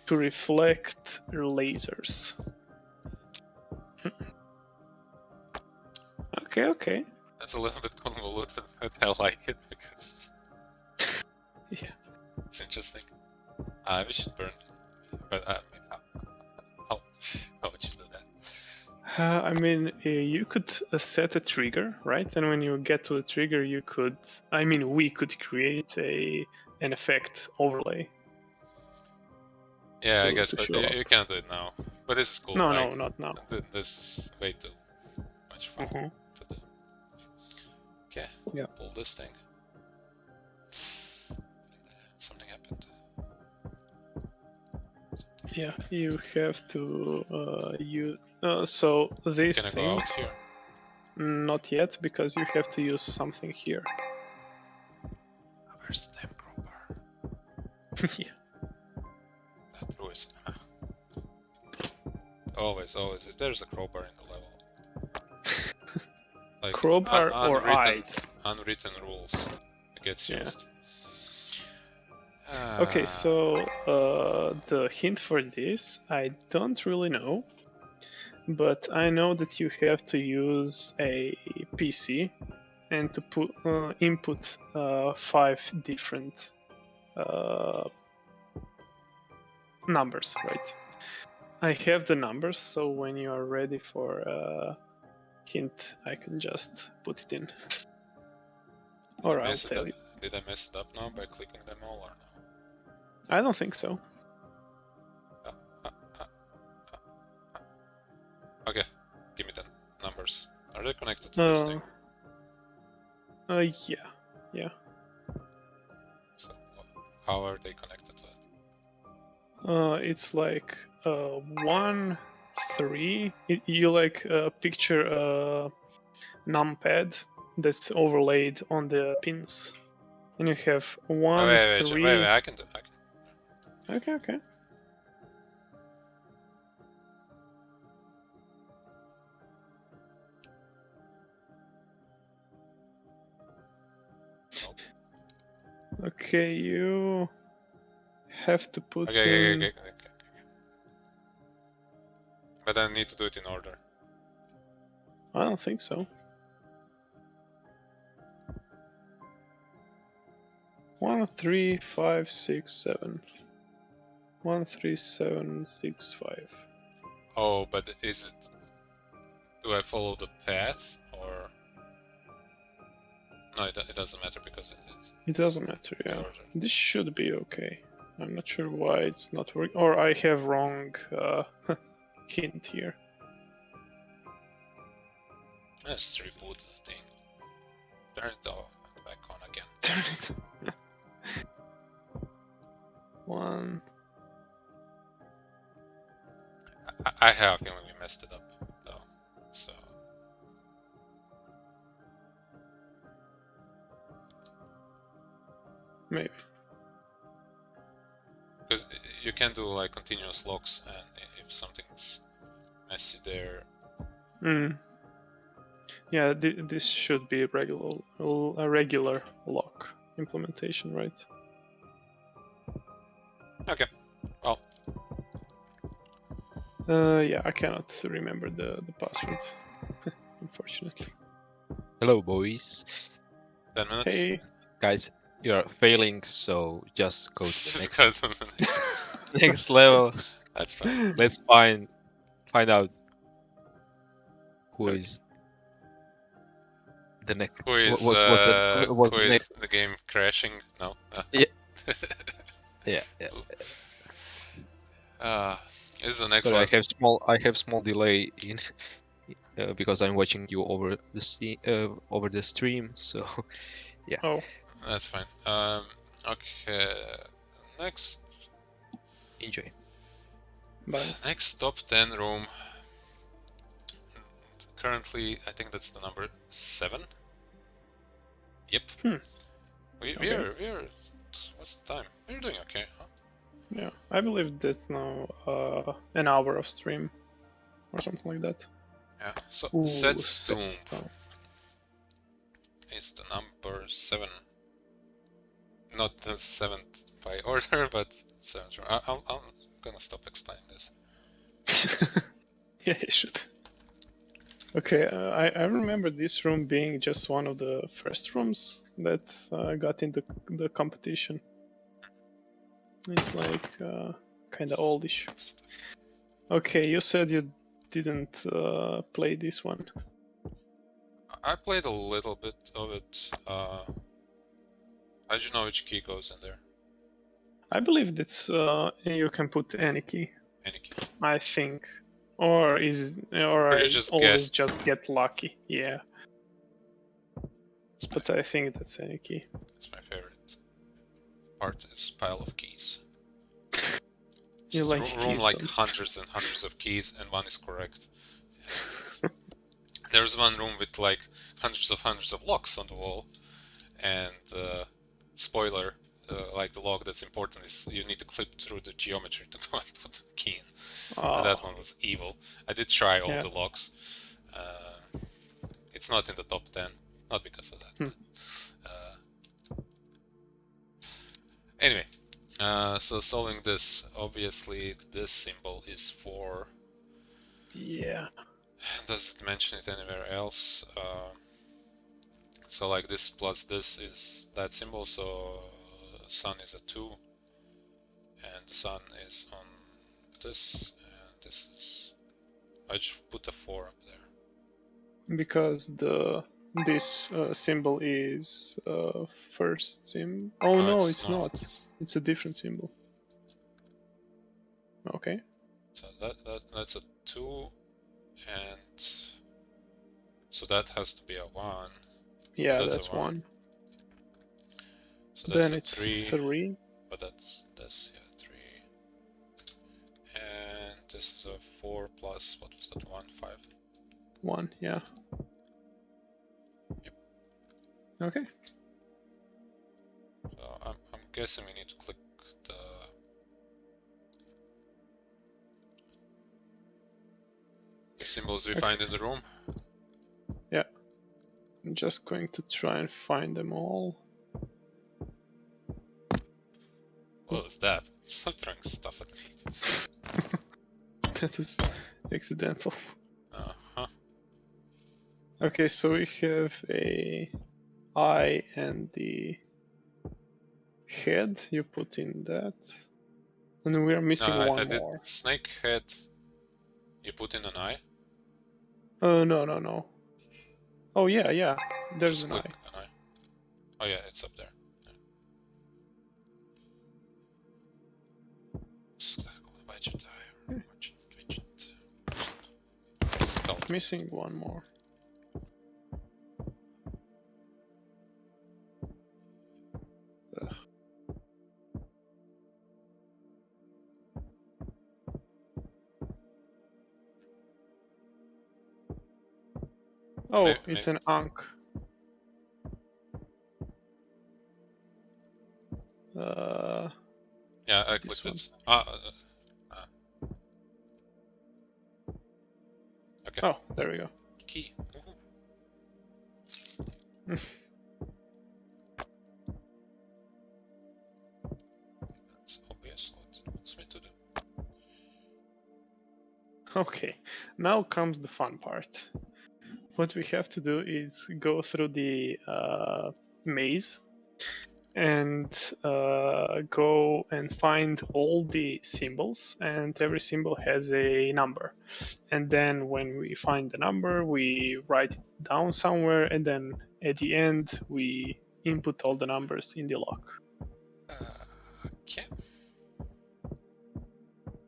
to reflect lasers. Okay. That's a little bit convoluted, but I like it because Yeah. it's interesting. We should burn, but I mean, how would you do that? I mean, you could set a trigger, right? And when you get to the trigger, we could create an effect overlay. Yeah, I guess, but you can't do it now. But this is cool. No, like, no, not now. This is way too much fun to do. Okay, Yeah. pull this thing. Something happened. Yeah, you have to so this Can I thing. go out here? Not yet, because you have to use something here. Where's the damn crowbar? Yeah. That ruins. Always. If there's a crowbar in the level. Like Crowbar or eyes? Unwritten rules. It gets used. Okay, so the hint for this, I don't really know, but I know that you have to use a PC and to put input 5 different numbers, right? I have the numbers, so when you are ready for a hint, I can just put it in. Or I'll tell you. Did I mess it up now by clicking them all or no? I don't think so. Okay, give me the numbers. Are they connected to this thing? Yeah. So, how are they connected to it? It's like 1, 3. You picture a numpad that's overlaid on the pins, and you have 1, wait, 3. Wait, I can. Okay. Nope. Okay, you have to put Okay. But I need to do it in order. I don't think so. 1, 3, 5, 6, 7. 1, 3, 7, 6, 5. Oh, but is it? Do I follow the path or? No, it doesn't matter because It doesn't matter. Yeah, order. this should be okay. I'm not sure why it's not working, or I have wrong hint here. Let's reboot the thing. Turn it off and back on again. Turn it. 1, I have a feeling we messed it up, though. So Maybe. because you can do like continuous locks, and if something's messy there, Yeah, this should be a regular lock implementation, right? okay. Well, Yeah, I cannot remember the password, unfortunately. Hello, boys. 10 minutes. Hey. Guys, you're failing, so just go to the Just next go to the next. next level. That's fine. Let's find out who Okay. is the next. Who is What's the next? the game crashing? No. Yeah. Yeah. This is the next Sorry, one. I have small delay in because I'm watching you over the stream. So yeah. Oh, That's fine. Okay. Next. Enjoy. bye. Next top 10 room. Currently, I think that's the number 7. Yep. Okay. We're. What's the time? We're doing okay, huh? Yeah, I believe that's now an hour of stream or something like that. Yeah. So Ooh, Set's set Tomb stone. is the number 7. Not the 7th by order, but 7th. I'm gonna stop explaining this. Yeah, you should. Okay, I remember this room being just one of the first rooms that got in the competition. It's like kind of oldish. Okay, you said you didn't play this one. I played a little bit of it. I just know which key goes in there. I believe that you can put any key. Any key. I think, or Or you I just always guessed. just get lucky. Yeah, It's my, but I think that's any key. it's my favorite part. Is pile of keys. You Just like room keys, like don't you? hundreds and hundreds of keys, and one is correct. And there's one room with like hundreds of locks on the wall, and spoiler, like the lock that's important is you need to clip through the geometry to go and put the key in. And that one was evil. I did try all Yeah. the locks. It's not in the top 10, not because of that. But, anyway, so solving this, obviously this symbol is for. Yeah. Does it mention it anywhere else? So like this plus this is that symbol, so sun is a 2, and the sun is on this, and this is. I just put a 4 up there. Because this symbol is first symbol. Oh no, it's not. It's a different symbol. Okay. So that's a 2, and so that has to be a 1. Yeah, That's that's a 1. 1. So that's Then a it's 3. 3. But that's this, yeah, 3. And this is a 4 plus, what was that, 1, 5? 1, yeah. Yep. Okay. So I'm guessing we need to click the symbols we find in the room. Yeah. I'm just going to try and find them all. What is that? Stop throwing stuff at me. That was accidental. Uh-huh. Okay, so we have a eye and the head. You put in that. And we are missing No, one I did more. snake head. You put in an eye? No. Oh, yeah. There's Just an click eye. an eye. Oh yeah, it's up there. Widget eye or widget. Skull. Missing one more. Ugh. Oh, it's an Ankh. Yeah, I this clicked one. it. Okay. Oh, there we go. Key. That's obvious what it wants me to do. Okay, now comes the fun part. What we have to do is go through the maze and go and find all the symbols, and every symbol has a number. And then when we find the number, we write it down somewhere, and then at the end, we input all the numbers in the lock. Okay.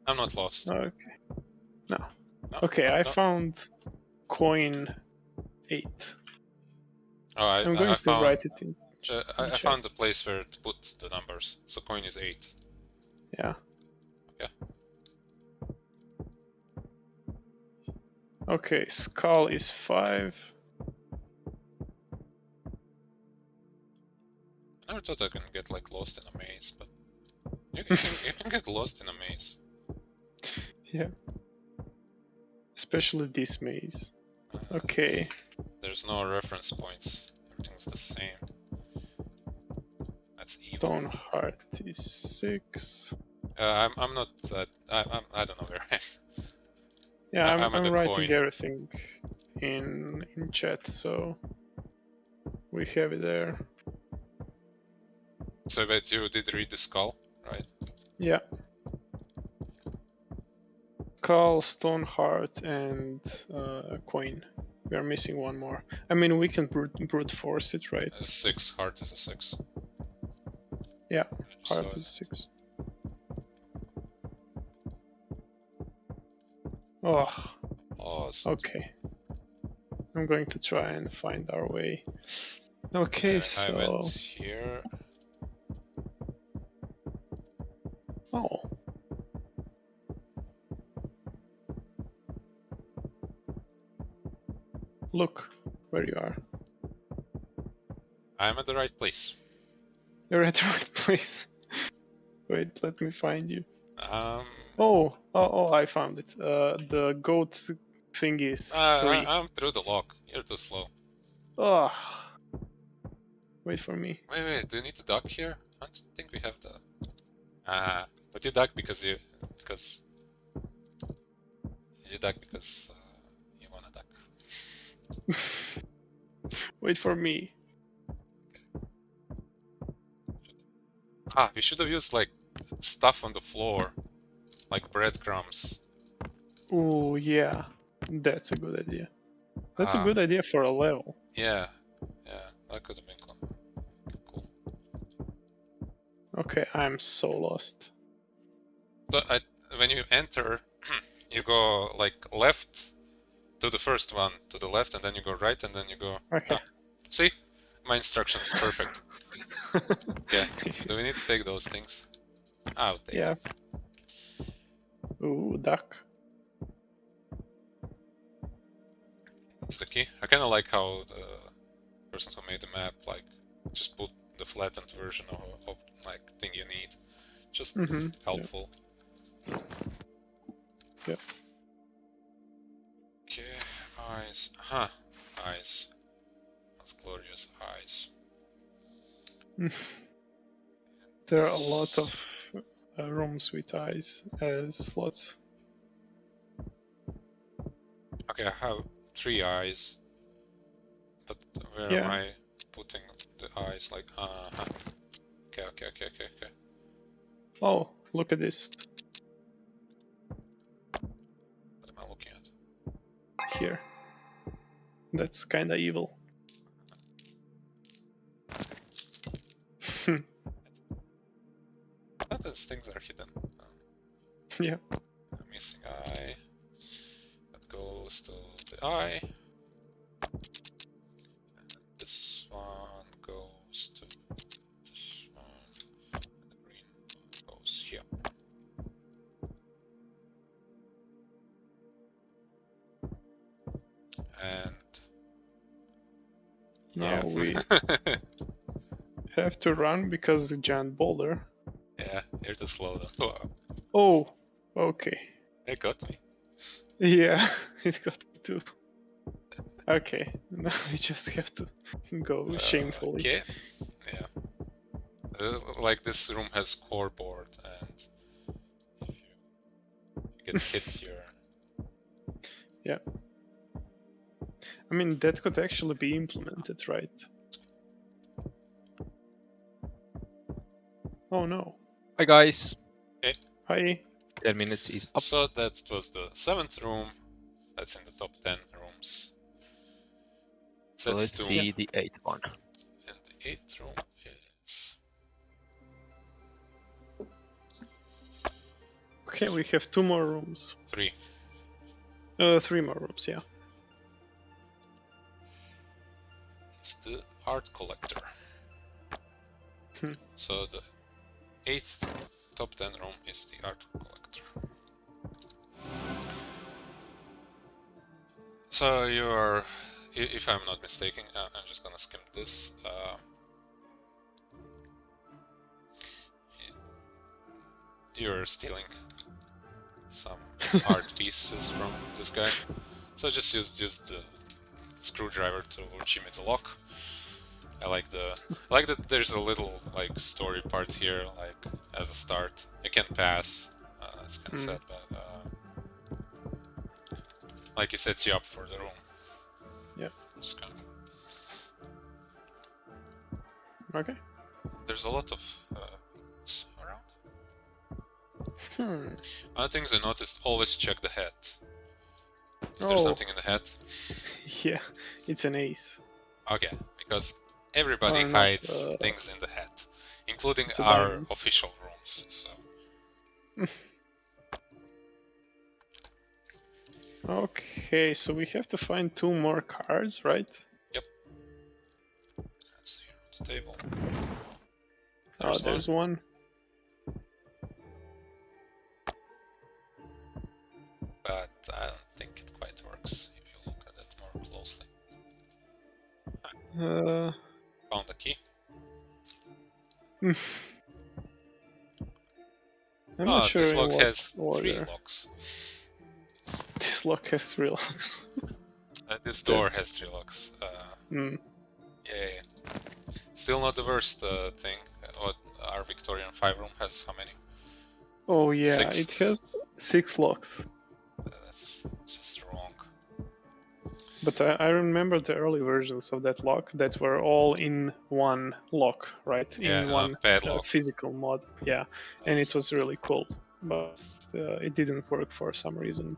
I'm not lost. Okay. No. No, Okay, no, I no. found coin 8. Oh, I'm going to write it in. I found a place where to put the numbers. So coin is 8. Yeah. Yeah. Okay, skull is 5. I never thought I can get like lost in a maze, but you can get lost in a maze. Yeah. Especially this maze. Okay. There's no reference points. Everything's the same. That's evil. Stone heart is 6. I'm not. I don't know where I am. Yeah, I'm at I'm the writing coin. everything in chat, so we have it there. So that you did read the skull, right? Yeah. Skull, stone heart, and coin. We are missing one more. I mean, we can brute force it, right? A 6. Heart is a 6. Yeah, So heart is 6. Oh, lost. okay. I'm going to try and find our way. Okay, I went so... here. Oh. Look where you are. I'm at the right place. You're at the right place. Wait, let me find you. Um. Oh, I found it. The goat thing is 3. I'm through the lock. You're too slow. Oh. Wait for me. Wait. Do you need to duck here? I don't think we have the. But you duck because you duck because you wanna duck. Wait for me. We should have used like stuff on the floor, like breadcrumbs. Oh yeah, that's a good idea. That's a good idea for a level. Yeah, that could have been cool. Okay, I'm so lost. So when you enter, you go like left to the first one, to the left, and then you go right, and then you go. Okay. See, my instructions perfect. Yeah. Do we need to take those things? I'll take them. Ooh, duck. It's the key. I kind of like how the person who made the map like just put the flattened version of like thing you need. Just helpful. Yep. Okay, eyes. Eyes. That's glorious eyes. There are a lot of rooms with eyes as slots. Okay, I have 3 eyes. But where am I putting the eyes? Like, Okay. Oh, look at this. What am I looking at? Here. That's kinda evil. Sometimes things are hidden. Yeah. Missing eye. That goes to the eye. And this one goes to this one. And the green one goes here. And Now Yeah. we have to run because the giant boulder. Yeah, you're too slow though. Oh, okay. It got me. Yeah, it got me too. Okay, now we just have to go shamefully. Okay. Yeah. Like this room has scoreboard, and if you get hit, you're. Yeah. I mean, that could actually be implemented, right? Oh no. Hi guys. Okay. Hi. 10 minutes is up. So that was the 7th room. That's in the top 10 rooms. So Sets let's to, see the 8th one. and the 8th room is. Okay, we have 2 more rooms. 3. 3 more rooms, yeah. It's the art collector. Hmm. So the 8th top 10 room is the art collector. So you are, if I'm not mistaken, I'm just gonna skim this. You're stealing some art pieces from this guy. So just use the screwdriver to jimmy the lock. I like that there's a little like story part here, like as a start. You can pass. That's kind of sad, but like it sets you up for the room. Yep. Just kind Okay. there's a lot of around. Hmm. Other things I noticed: always check the hat. Is there Oh. something in the hat? Yeah, it's an ace. Okay, because everybody Or not, hides things in the hat, including it's a our diamond. official rooms. So Okay, so we have to find 2 more cards, right? that's here on the table. Oh, there's one. But I don't think it quite works if you look at it more closely. Found the key. I'm not sure this in lock what has 3 order. locks. This lock has 3 locks. This door has 3 locks. Hmm. Yay. Still not the worst thing. What our Victorian 5 room has how many? Oh yeah, 6. it has 6 locks. That's just wrong. But I remember the early versions of that lock that were all in one lock, right? Yeah, In one padlock. physical mod. Yeah, and it was really cool. But it didn't work for some reason.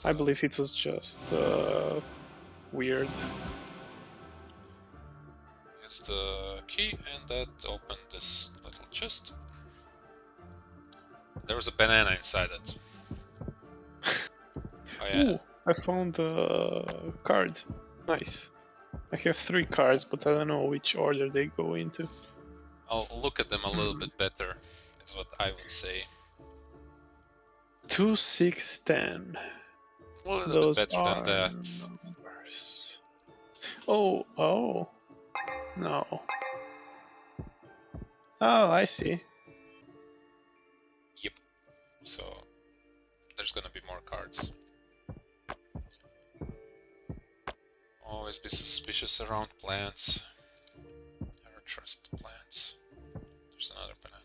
I believe it was just weird. Here's the key, and that opened this little chest. There was a banana inside it. Oh yeah. Ooh, I found a card. Nice. I have 3 cards, but I don't know which order they go into. I'll look at them a little bit better, is what I would say. 2, 6, 10. A little Those bit better are than that. numbers. Oh, no. Oh, I see. Yep. So there's gonna be more cards. Always be suspicious around plants. Never trust plants. There's another banana.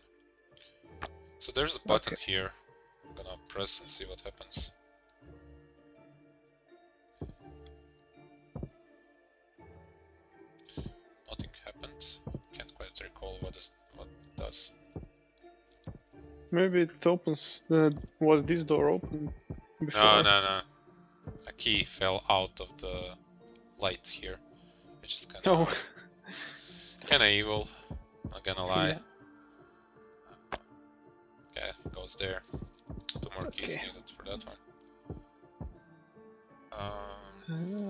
So there's a button here. I'm gonna press and see what happens. Nothing happened. Can't quite recall what it does. Maybe it opens. Was this door open before? No. A key fell out of the light here, which is kind Oh. of evil. Not gonna lie. Yeah. Okay, goes there. 2 more keys needed for that one.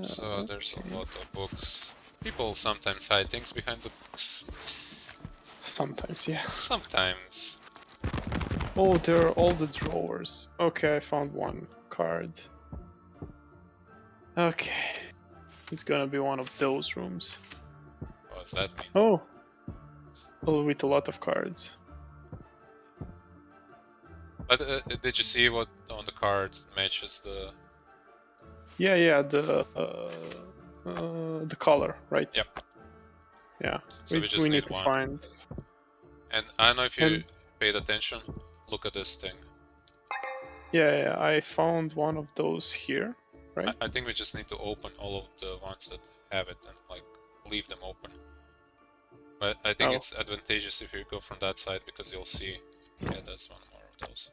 So there's a lot of books. People sometimes hide things behind the books. Sometimes, yeah. Sometimes. Oh, there are all the drawers. Okay, I found one card. Okay. It's gonna be one of those rooms. What does that mean? Oh, with a lot of cards. But did you see what on the card matches the? Yeah, the color, right? Yep. Yeah, So we just we need need to one. find. And I don't know if you And paid attention. Look at this thing. yeah, I found one of those here, right? I think we just need to open all of the ones that have it and like leave them open. But I think Oh. it's advantageous if you go from that side because you'll see. Yeah, there's one more of those.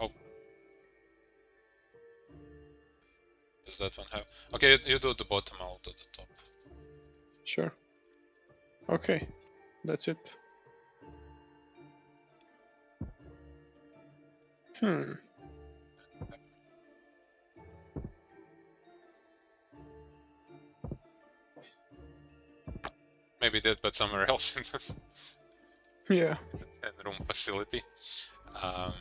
Oh. Does that one have? Okay, you do the bottom, I'll do the top. Sure. Okay, that's it. Maybe that, but somewhere else in Yeah. the room facility. And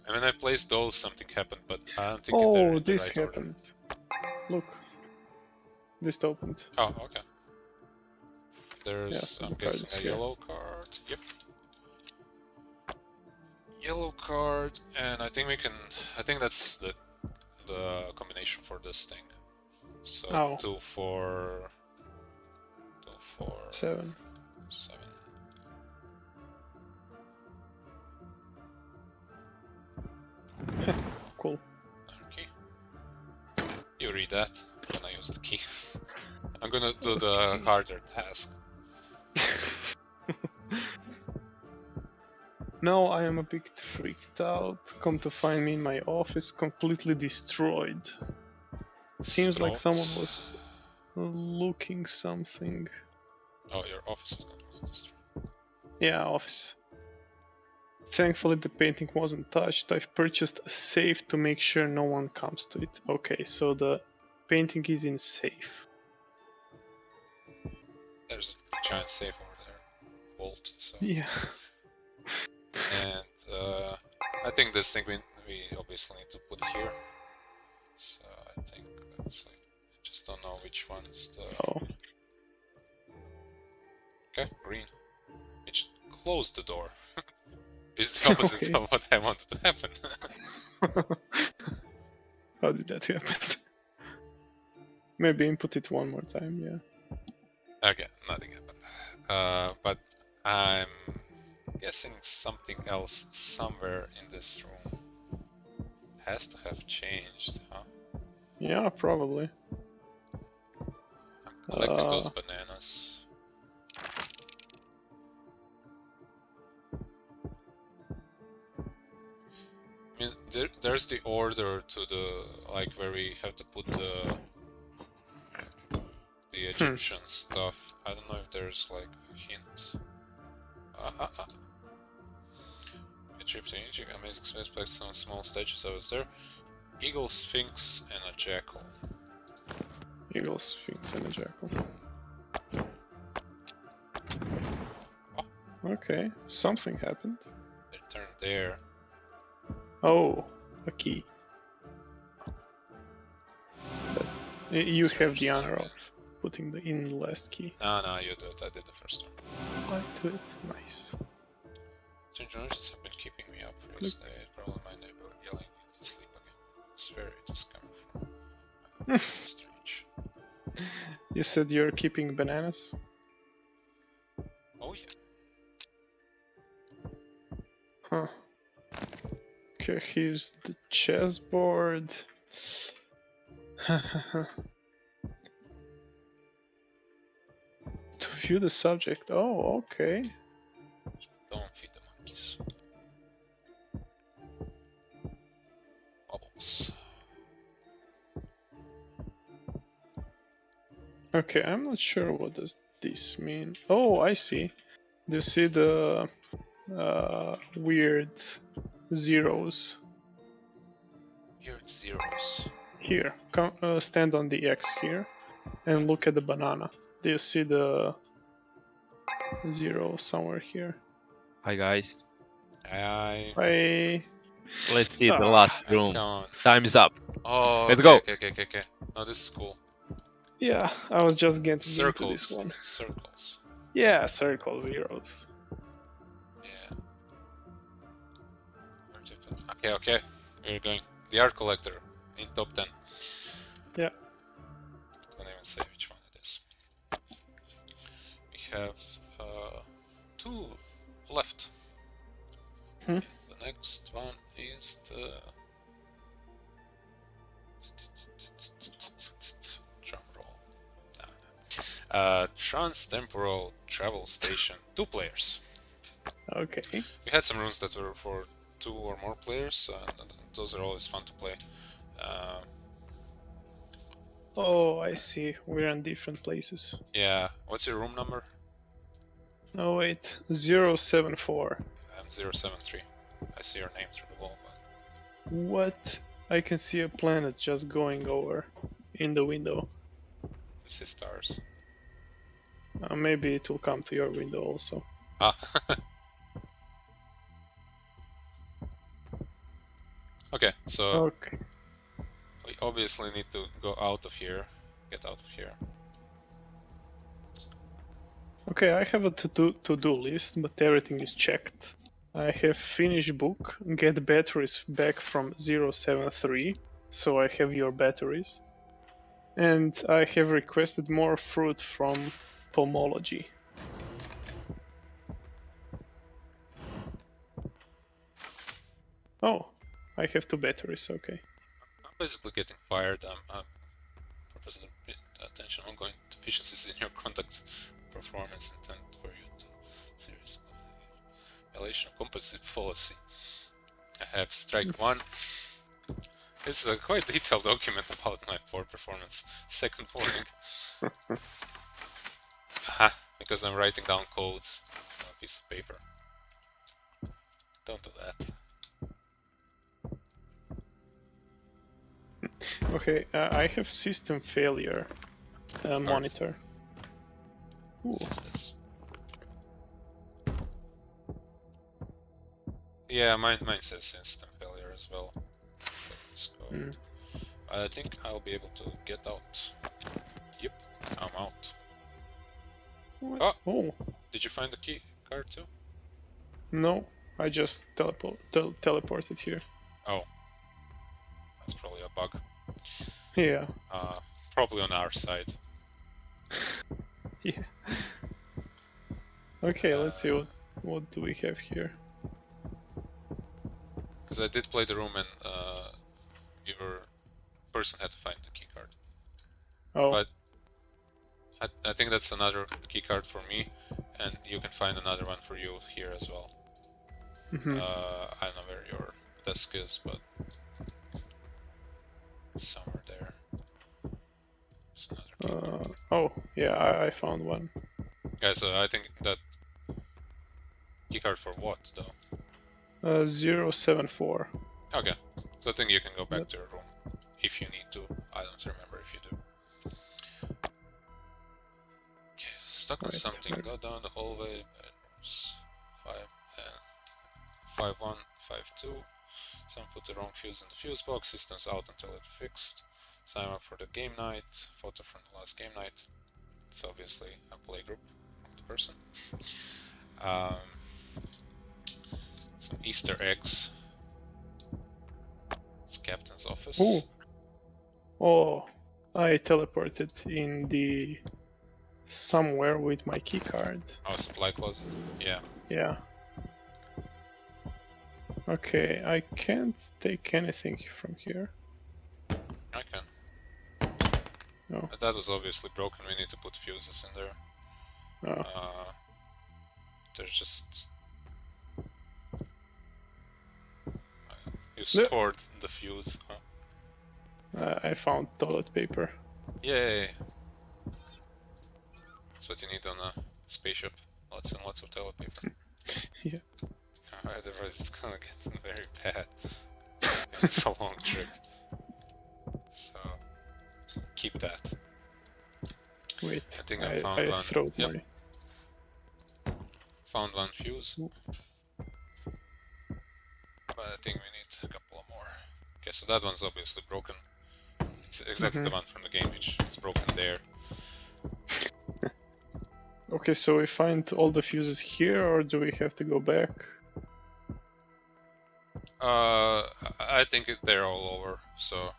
when I placed those, something happened, but I don't think they're Oh, in the this right order. happened. Look. This opened. Oh, okay. There's, so I'm the card guessing, is a here. yellow card. Yep. Yellow card, and I think we can. I think that's the combination for this thing. So Oh. 2, 4, 2, 4, 7. 7. Cool. Okay. You read that. I'm gonna use the key. I'm gonna do the harder task. Now I am a bit freaked out. Come to find me in my office completely destroyed. Seems like someone was looking something. Oh, your office was gonna be destroyed. Yeah, office. Thankfully the painting wasn't touched. I've purchased a safe to make sure no one comes to it. Okay, so the painting is in safe. There's a giant safe over there. Bolt, so. Yeah. And I think this thing we obviously need to put here. So I think that's like, I just don't know which one is the. Oh. Okay, green. Which closed the door. It's the opposite Okay. of what I wanted to happen. How did that happen? Maybe input it one more time, yeah. Okay, nothing happened. But I'm guessing something else somewhere in this room has to have changed, huh? Yeah, probably. I'm collecting those bananas. I mean, there's the order to the, like, where we have to put the Egyptian stuff. I don't know if there's, like, a hint. Egypt, amazing space, some small statues I was there. Eagle, Sphinx, and a jackal. Eagle, Sphinx, and a jackal. Oh. Okay, something happened. They turned there. Oh, a key. You have the honor of putting in the last key. No, you do it. I did the first one. I do it. Nice. Strange noises have been keeping me up for yesterday. Probably my neighbor yelling me to sleep again. It's where it is coming from. This is strange. You said you're keeping bananas? Oh yeah. Huh. Okay, here's the chessboard. To view the subject. Oh, okay. Don't feed the monkeys. Bubbles. Okay, I'm not sure what does this mean. Oh, I see. Do you see the weird zeros? Weird zeros. Here, come, stand on the X here, and look at the banana. Do you see the zero somewhere here? Hi guys. I Hi. Let's see the Ah, last Come room. on. Time's up. Oh, Let's okay, go. okay. Oh, this is cool. Yeah, I was just getting into this Circles. one. Circles. Yeah, circle zeros. Yeah. Okay. We're going. The art collector in top 10. Yeah. Don't even say which one it is. We have 2 left. Hmm. The next one is the drum roll. Trans-temporal travel station. 2 players. Okay. We had some runes that were for 2 or more players, and those are always fun to play. Oh, I see. We're in different places. Yeah, what's your room number? Oh wait, 074. I'm 073. I see your name through the wall, but What? I can see a planet just going over in the window. we see stars. Maybe it will come to your window also. Ah, okay, so Okay. we obviously need to go out of here, get out of here. Okay, I have a to-do list, but everything is checked. I have finished book, get batteries back from 073, so I have your batteries. And I have requested more fruit from pomology. Oh, I have 2 batteries, okay. I'm basically getting fired. I'm purposely paying attention ongoing deficiencies in your conduct performance intent for you to serious violation of composite policy. I have strike 1. It's a quite detailed document about my poor performance. Second warning. Aha, because I'm writing down codes on a piece of paper. Don't do that. Okay, I have system failure monitor. Ooh. What's this? Yeah, mine says system failure as well. This code. I think I'll be able to get out. Yep, I'm out. What? Oh, Did you find the key card too? no, I just teleported here. Oh, that's probably a bug. Yeah. Probably on our side. Yeah. Okay, let's see what do we have here. Because I did play the room and your person had to find the key card. Oh. But I think that's another key card for me, and you can find another one for you here as well. Mm-hmm. I don't know where your desk is, but it's somewhere there. It's another key card. Oh, yeah, I found one. Yeah, so I think that key card for what though? 074. Okay, so I think you can go back to your room if you need to. I don't remember if you do. Okay, stuck on something. Go down the hallway. Bedrooms 5 and 5-1, 5-2. Someone put the wrong fuse in the fuse box. System's out until it's fixed. Sign up for the game night. Photo from the last game night. It's obviously a playgroup from the person. Some Easter eggs. It's captain's office. Ooh. Oh, I teleported in the somewhere with my key card. Oh, supply closet. Yeah. Yeah. Okay, I can't take anything from here. I can. No. That was obviously broken. We need to put fuses in there. Oh. There's just... You stored the fuse, huh? I found toilet paper. Yay! That's what you need on a spaceship. Lots and lots of toilet paper. Yeah. Otherwise it's gonna get very bad. It's a long trip. So... keep that. Wait, I think I found one. Yep. Found one fuse. But I think we need So that one's obviously broken. It's exactly the one from the game which is broken there. Okay, so we find all the fuses here, or do we have to go back? I think they're all over, so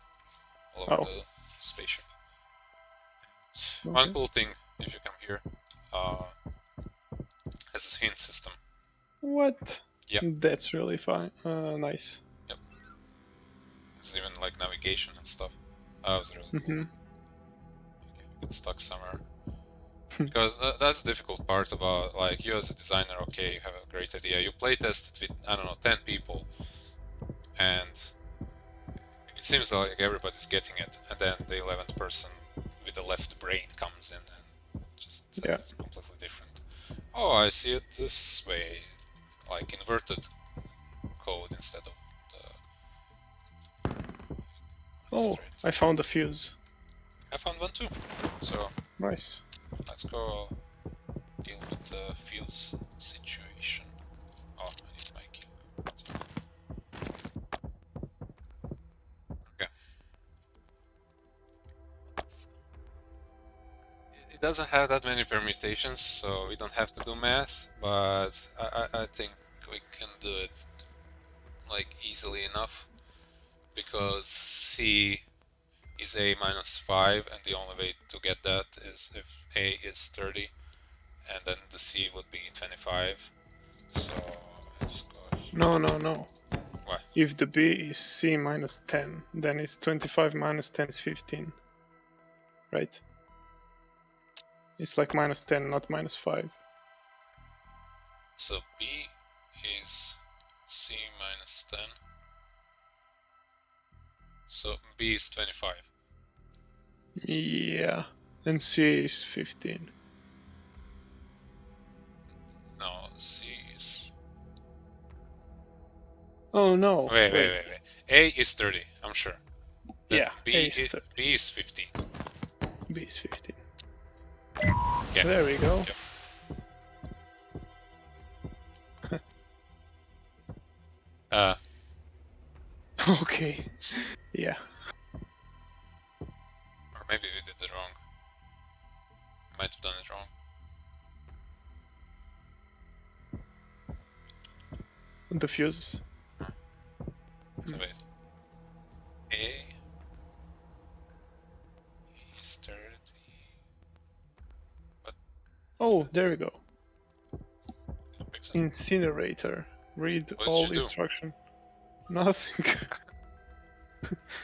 all over the spaceship. One cool thing, if you come here, has this hint system. What? Yeah. That's really fine. Nice. Yep. There's even like navigation and stuff. That was really cool. If you get stuck somewhere. Because that's the difficult part about, like, you as a designer, okay, you have a great idea. You playtest it with, I don't know, 10 people. And it seems like everybody's getting it. And then the 11th person with the left brain comes in and just says completely different. Oh, I see it this way. Like inverted code instead of the... Oh, straight. I found a fuse. I found one too. So Nice. let's go deal with the fuse situation. Oh, I need my key. Okay. It doesn't have that many permutations, so we don't have to do math, but I think we can do it like easily enough, because C is A minus 5, and the only way to get that is if A is 30, and then the C would be 25. So let's go. No. What? If the B is C minus 10, then it's 25 minus 10 is 15. Right? It's like minus 10, not minus 5. So B is C minus 10. So B is 25. Yeah. And C is 15. No, C is... Oh no. Wait. A is 30, I'm sure. Then Yeah, B, A is 30. B is 15. B is 15. Yeah. There we go. Yep. Okay. Yeah. Or maybe we did it wrong. Might have done it wrong. The fuses. So wait. A is 30. Oh, there we go. Fix it. Incinerator. Read What did all you do? instruction. Nothing.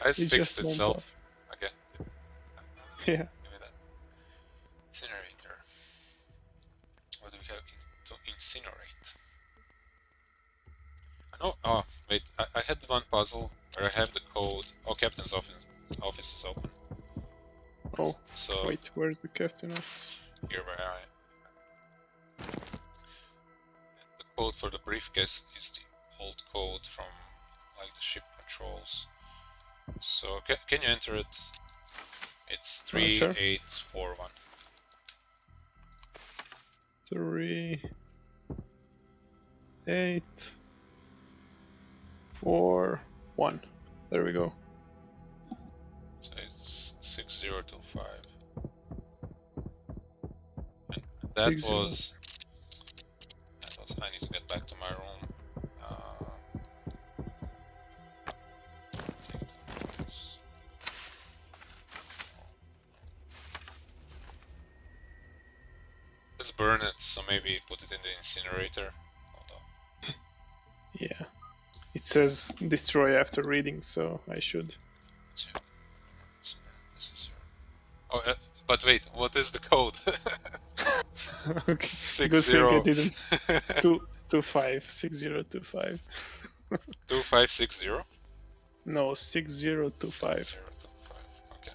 It's It fixed just went itself. Okay. Yeah. Give me that. Incinerator. What do we have to incinerate? I know. Oh, wait. I had one puzzle where I have the code. Oh, captain's office is open. Oh, So wait, where's the captain of? here where I. The code for the briefcase is the old code from like the ship controls. So can you enter it? It's Sure. 3841. 3, 8, 4, 1. There we go. So it's 6025. And that 60. was. I need to get back to my room. Take the notes. Let's burn it, so maybe put it in the incinerator. Hold on. Yeah. It says destroy after reading, so I should. This is your... Oh, but wait, what is the code? Okay. 60. Good thing I didn't. 256025. 2560? No, 6025. 6025. Okay.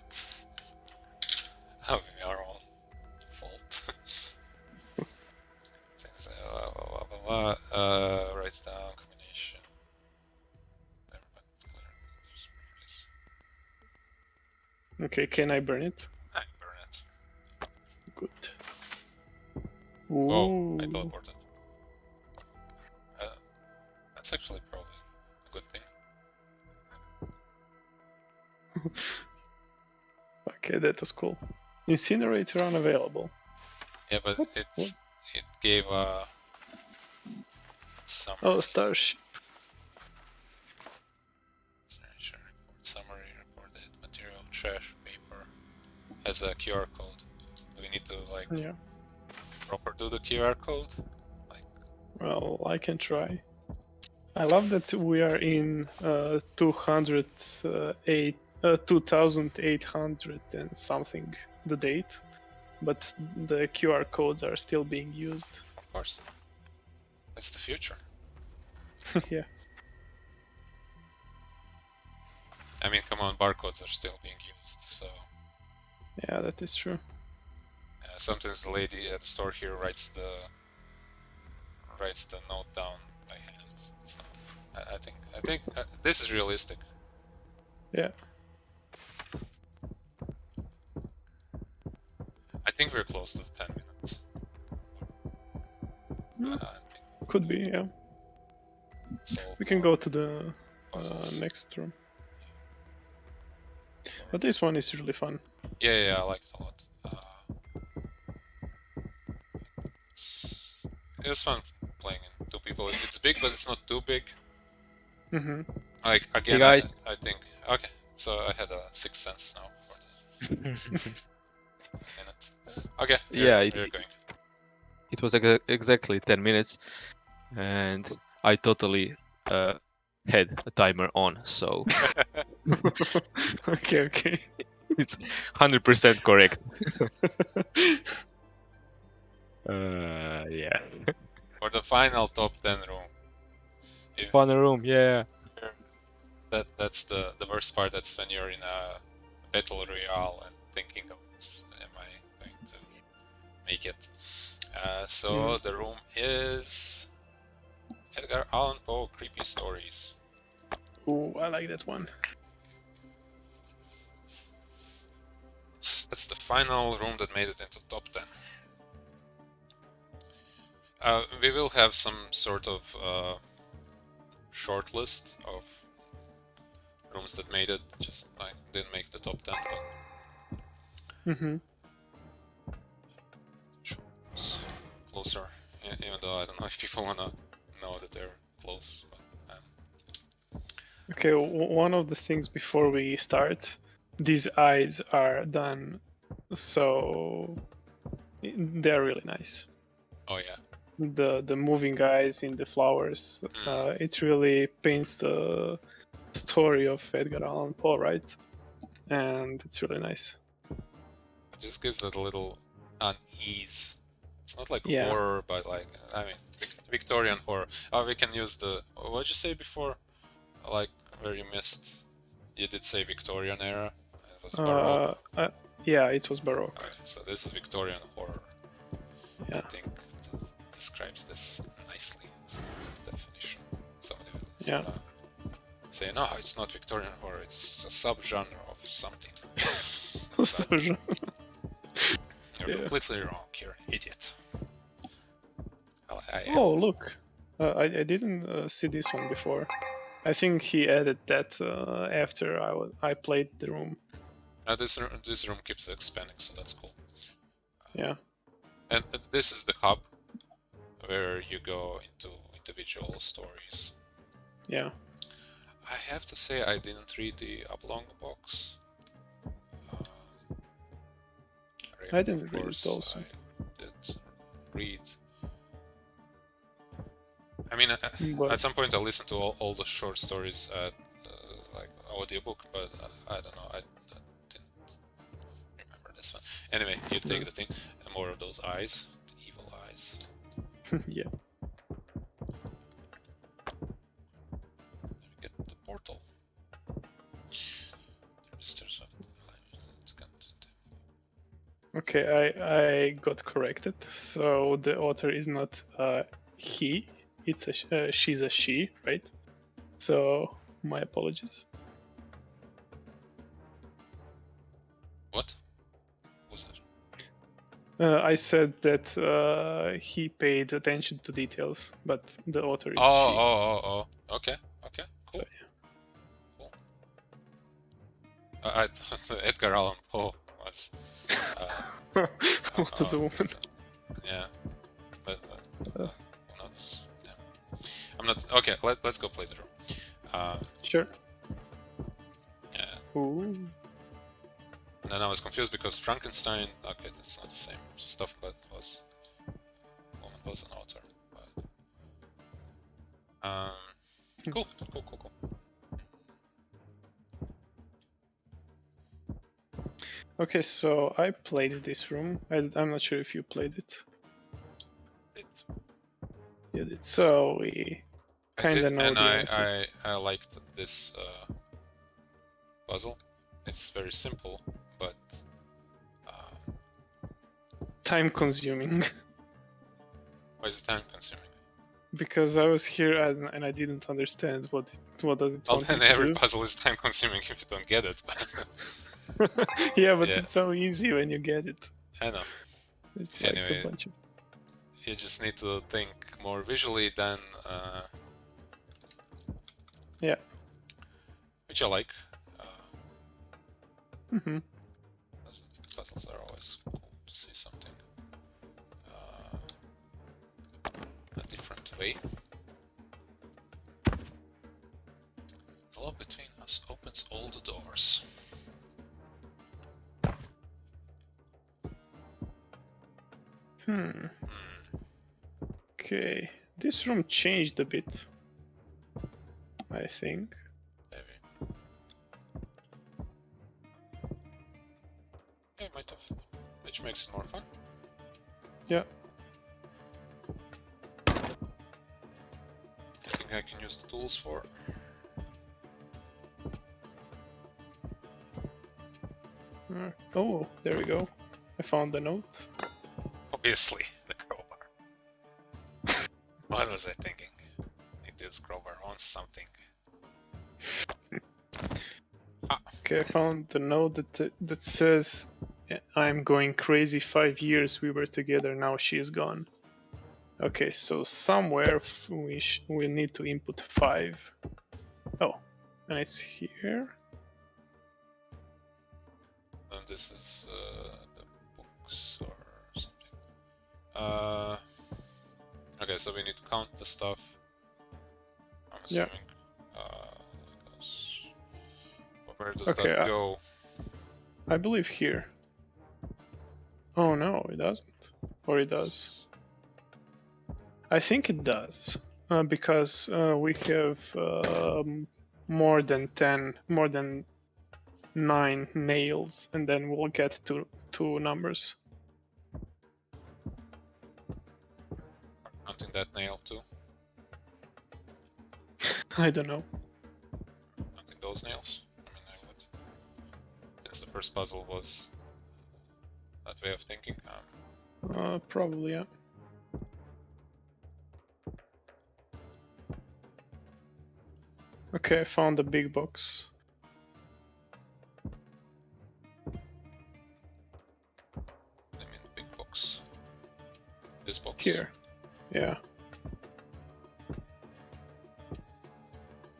Having our own fault. Write down combination. Everybody's clear. Just previous. Okay, can I burn it? I burn it. Good. Oh, I Ooh. teleported. That's actually probably a good thing. Okay, that was cool. Incinerator unavailable. Yeah, but What? it gave a summary. Oh, Starship. Summary, reported material, trash, paper. Has a QR code. Do we need to like proper do the QR code? Well, I can try. I love that we are in 2,800 and something the date, but the QR codes are still being used. Of course. It's the future. Yeah. I mean, come on, barcodes are still being used, so... Yeah, that is true. Sometimes the lady at the store here writes the note down by hand. So I think this is realistic. Yeah. I think we're close to the 10 minutes. Could be, yeah. So We can go to the next room. But this one is really fun. Yeah, I like it a lot. It was fun playing in 2 people. It's big, but it's not too big. Like again, hey guys. I think okay. So I had a 6th sense now for the minute. Okay. Yeah, we're going. It was exactly 10 minutes, and I totally had a timer on, so Okay. it's 100% correct. Yeah. For the final top 10 room. Fun room, yeah. That's the worst part. That's when you're in a battle royale and thinking of am I going to make it? So the room is Edgar Allan Poe Creepy Stories. Ooh, I like that one. That's the final room that made it into top 10. We will have some sort of short list of rooms that made it, just like didn't make the top 10, but closer. Even though I don't know if people wanna know that they're close. But, Okay, one of the things before we start, these eyes are done so they're really nice. oh yeah. The moving eyes in the flowers, it really paints the story of Edgar Allan Poe, right? And it's really nice. It just gives that a little unease. It's not like Yeah. horror, but like, I mean, Victorian horror. Oh, we can use the, what did you say before? Like, where you missed, you did say Victorian era. It was Baroque. Yeah, it was Baroque. Okay, so this is Victorian horror. Yeah. I think that describes this nicely. It's the definition. Somebody will say, no, it's not Victorian horror, it's a subgenre of something. Subgenre. You're completely wrong, you're an idiot. Oh, look. I didn't see this one before. I think he added that after I played the room. This room keeps expanding, so that's cool. Yeah. And this is the hub where you go into individual stories. Yeah. I have to say I didn't read the Oblong box. I didn't read it also. I did read. I mean, at some point I listened to all the short stories at like audiobook, but I don't know. I didn't remember this one. Anyway, you take the thing, and more of those eyes, the evil eyes. Yeah. Get the portal. Okay, I got corrected. So the author is not he; it's a she's a she, right? So my apologies. What? Who's that? I said that he paid attention to details, but the author is she. Oh. Okay. Cool. So, Cool. I thought Edgar Allan Poe was. Was a woman. Yeah, but who knows? Yeah. I'm not okay. Let's go play the room. Sure. Yeah. Ooh. And then I was confused because Frankenstein. Okay, that's not the same stuff, but woman was an author. But cool. Okay, so I played this room. I'm not sure if you played it. You did. So we kind of know and the answers. I liked this puzzle. It's very simple, but Time consuming. why is it time consuming? Because I was here and I didn't understand what does it Well, want then me to every do. puzzle is time consuming if you don't get it. Yeah, but Yeah. it's so easy when you get it. I know. It's like Anyway, a bunch of... You just need to think more visually than Yeah. which I like. Mm-hmm. Puzzles are always cool to see something a different way. The love between us opens all the doors. Okay, this room changed a bit, I think. Maybe. Yeah, might have. Which makes it more fun. Yeah. I think I can use the tools for. Oh, there we go. I found the note. Obviously, the crowbar. What was I thinking? Need to use crowbar on something. Okay, I found the note that says, "I'm going crazy. 5 years we were together. Now she is gone." Okay, so somewhere we need to input 5. Oh, and it's here. And this is the books or something. Okay, so we need to count the stuff. I'm assuming. Where does that go? I believe here. Oh no, it doesn't. Or it does. I think it does. Because we have more than 9 nails, and then we'll get to 2 numbers. Counting that nail too? I don't know. Counting those nails? I mean, I would. Since the first puzzle was that way of thinking. Probably, yeah. Okay, I found the big box. I mean, the big box. This box. Here. Yeah.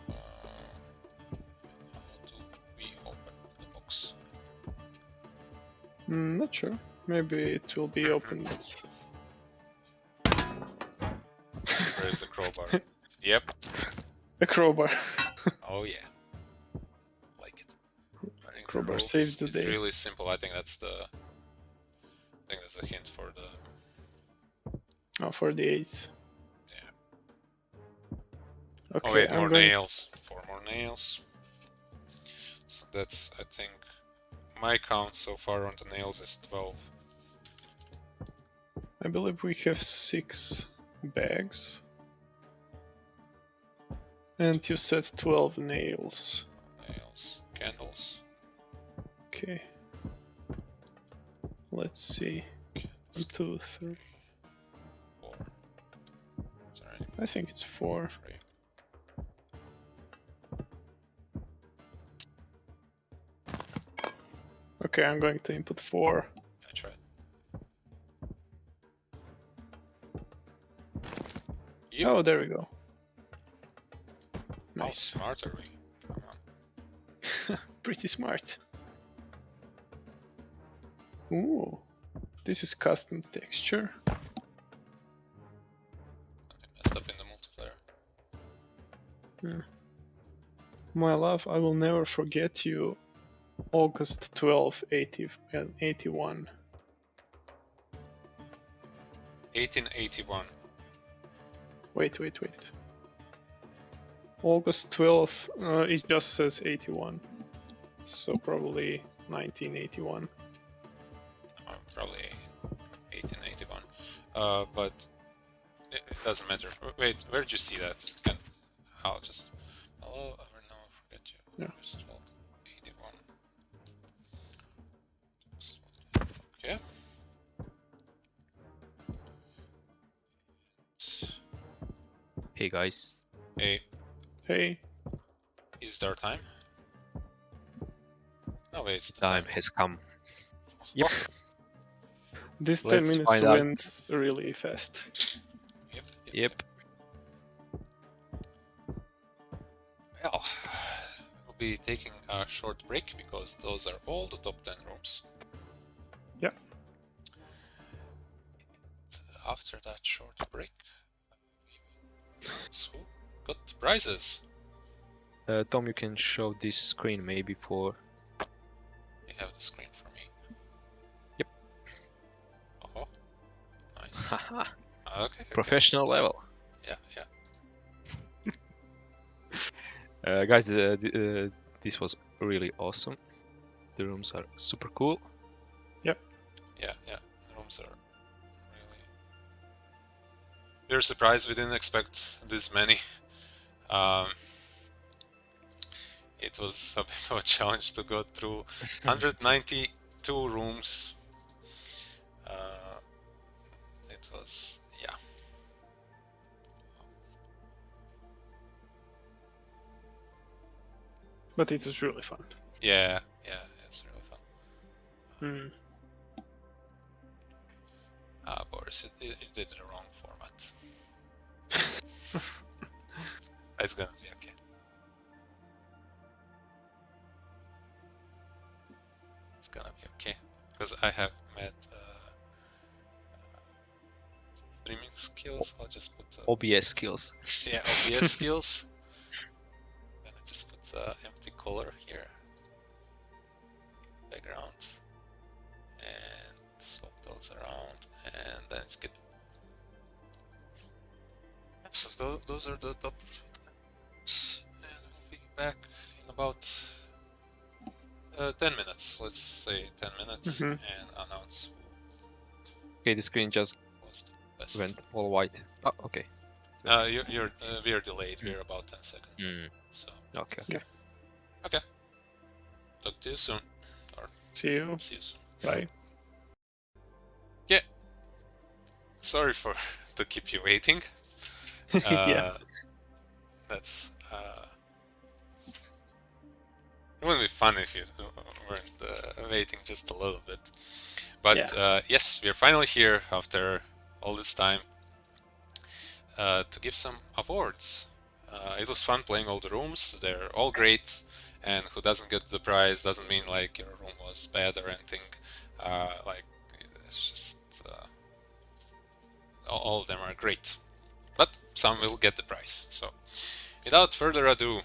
How do we open the box? Not sure. Maybe it will be opened. Where's the crowbar? Yep. A crowbar. Oh yeah. Like it. Crowbar saves the It's day. really simple. I think that's the. I think that's a hint for the. Oh, for the 8s. Yeah. Okay, Oh wait, I'm more going... nails. 4 more nails. So that's, I think, my count so far on the nails is 12. I believe we have 6 bags. And you said 12 nails. Nails. Candles. Okay. Let's see. Candles. 1, 2, 3. 4. Is there any? I think it's 4. 3. Okay, I'm going to input 4. I tried. Yep. Oh, there we go. How Nice. smart are we? Come on. Pretty smart. Ooh, this is custom texture. I messed up in the multiplayer. My love, I will never forget you. August 12, 81. 1881. Wait. August 12, it just says 81. So probably 1981. Probably 1881. But it doesn't matter. Wait, where did you see that? I'll just... Hello, I will never forget you. Yeah. August 12, 81. Okay. Hey guys. Hey, is there time? No, wait, it's the Time has come. Yep. This 10 Let's minutes find out. went really fast. Yep. Well, we'll be taking a short break because those are all the top 10 rooms. Yeah. After that short break, who got prizes? Tom, you can show this screen maybe for... You have the screen for me. Yep. Oh, nice. Haha. Okay. Professional level. Yeah. Guys, this was really awesome. The rooms are super cool. Yeah. The rooms are really... We're surprised, we didn't expect this many. It was a bit of a challenge to go through 192 rooms. It was, yeah. But it was really fun. Yeah, it's really fun. Boris, it did the wrong format. It's gonna be okay. It's gonna be okay. Because I have met streaming skills. I'll just put OBS skills. Yeah, OBS skills. I'm gonna just put empty color here. Background. And swap those around. And then it's good. So those are the top rooms. And we'll be back in about 10 minutes. Let's say 10 minutes and announce Okay, the screen just who was the best. went all white. Oh, okay. We are delayed. We're about 10 seconds. So Okay. Yeah. okay. Talk to you soon. Or See you. see you soon. Bye. Yeah. Sorry to keep you waiting. Yeah. That's it wouldn't be fun if you weren't waiting just a little bit. But yes, we're finally here after all this time to give some awards. It was fun playing all the rooms. They're all great, and who doesn't get the prize doesn't mean like your room was bad or anything. Like it's just all of them are great, but some will get the prize. So without further ado,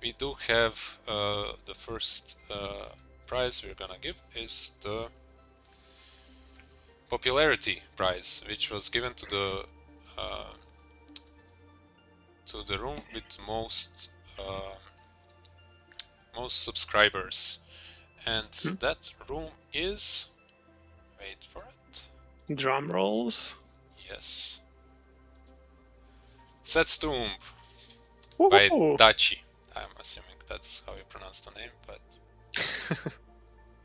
we do have the first prize we're gonna give is the popularity prize, which was given to the room with most subscribers, and that room is, wait for it, Drum rolls. yes, Setstoomb by Dachi. I'm assuming that's how you pronounce the name, but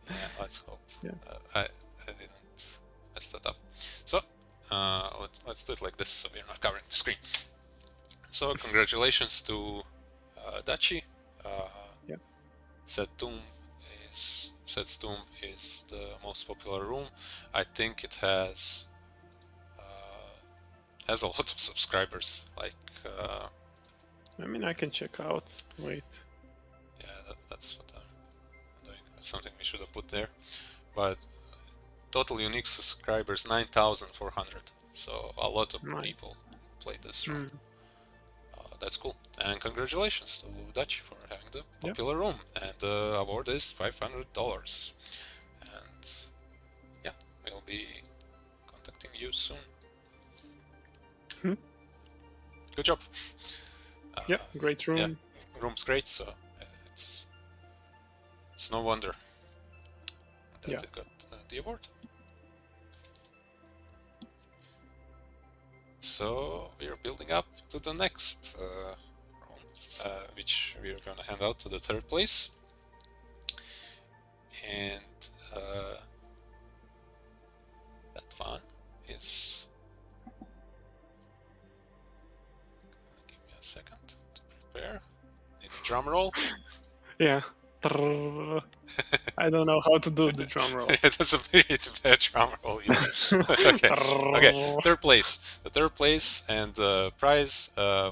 yeah, let's hope. Yeah. I didn't mess that up. So let's do it like this, so we're not covering the screen. So congratulations to Dachi. Yeah. Setstoomb is the most popular room. I think it has a lot of subscribers. Like I mean, I can check out. Wait. yeah, that's what I'm doing. something we should have put there. But total unique subscribers 9,400. So a lot of Nice. people played this room. That's cool. And congratulations to Dutch for having the popular room. And the award is $500. And yeah, we'll be contacting you soon. Good job. Yeah, great room. Yeah, room's great, so it's no wonder that it got the award. So we're building up to the next room, which we're gonna hand out to the third place. And that one is... Give me a second to prepare. Need a drum roll. Yeah. I don't know how to do the drum roll. That's a pretty bad drum roll. Okay. Third place. The third place and the prize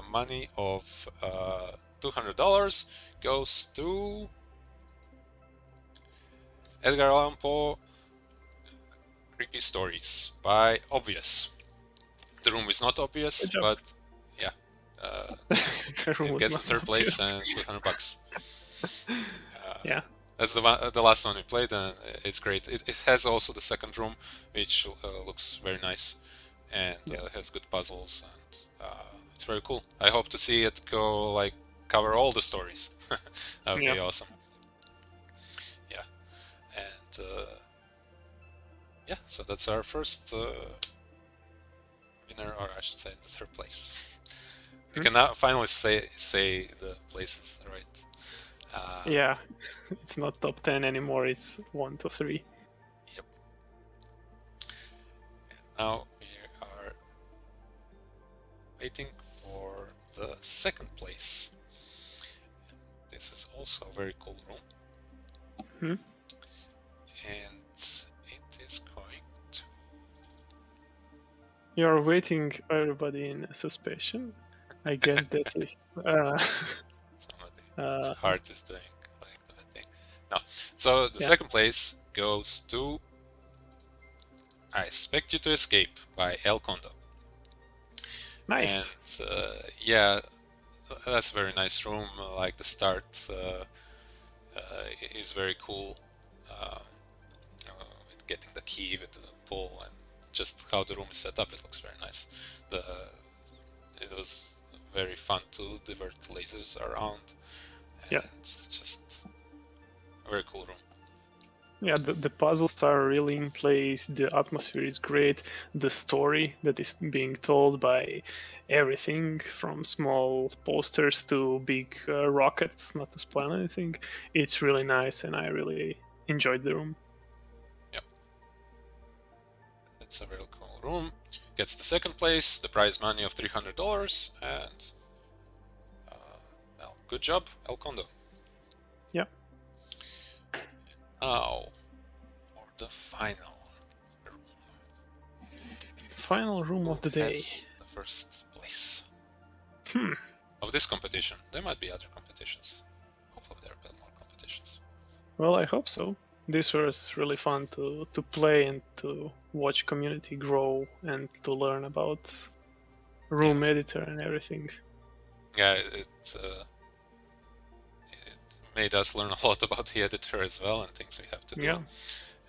money of $200 goes to Edgar Allan Poe, Creepy Stories by Obvious. The room is not obvious, but yeah, it gets the third place and $200. Yeah. That's the last one we played, and it's great. It has also the second room, which looks very nice, and has good puzzles, and it's very cool. I hope to see it go cover all the stories. That would be awesome. Yeah, and yeah, so that's our first winner, or I should say, the third place. We can now finally say the places, right? Yeah, it's not top 10 anymore, it's 1 to 3. Yep. And now we are waiting for the second place. This is also a very cool room. And it is going to... You're waiting everybody in suspicion. I guess that is... Somebody's heart is doing that thing. No. So the second place goes to I Expect You to Escape by El Condo. Nice. And yeah, that's a very nice room. Like the start is very cool. Getting the key with the pull and just how the room is set up, it looks very nice. It was very fun to divert lasers around. And it's just a very cool room. Yeah, the puzzles are really in place, the atmosphere is great, the story that is being told by everything from small posters to big rockets, not to spoil anything, it's really nice and I really enjoyed the room. Yep. It's a very cool room. Gets the second place, the prize money of $300, and well, good job, El Condo. Yeah. Now, for the final room. The final room of the day. The first place of this competition. There might be other competitions. Hopefully there will be more competitions. Well, I hope so. This was really fun to play and to watch community grow and to learn about room editor and everything. Yeah, it made us learn a lot about the editor as well and things we have to do.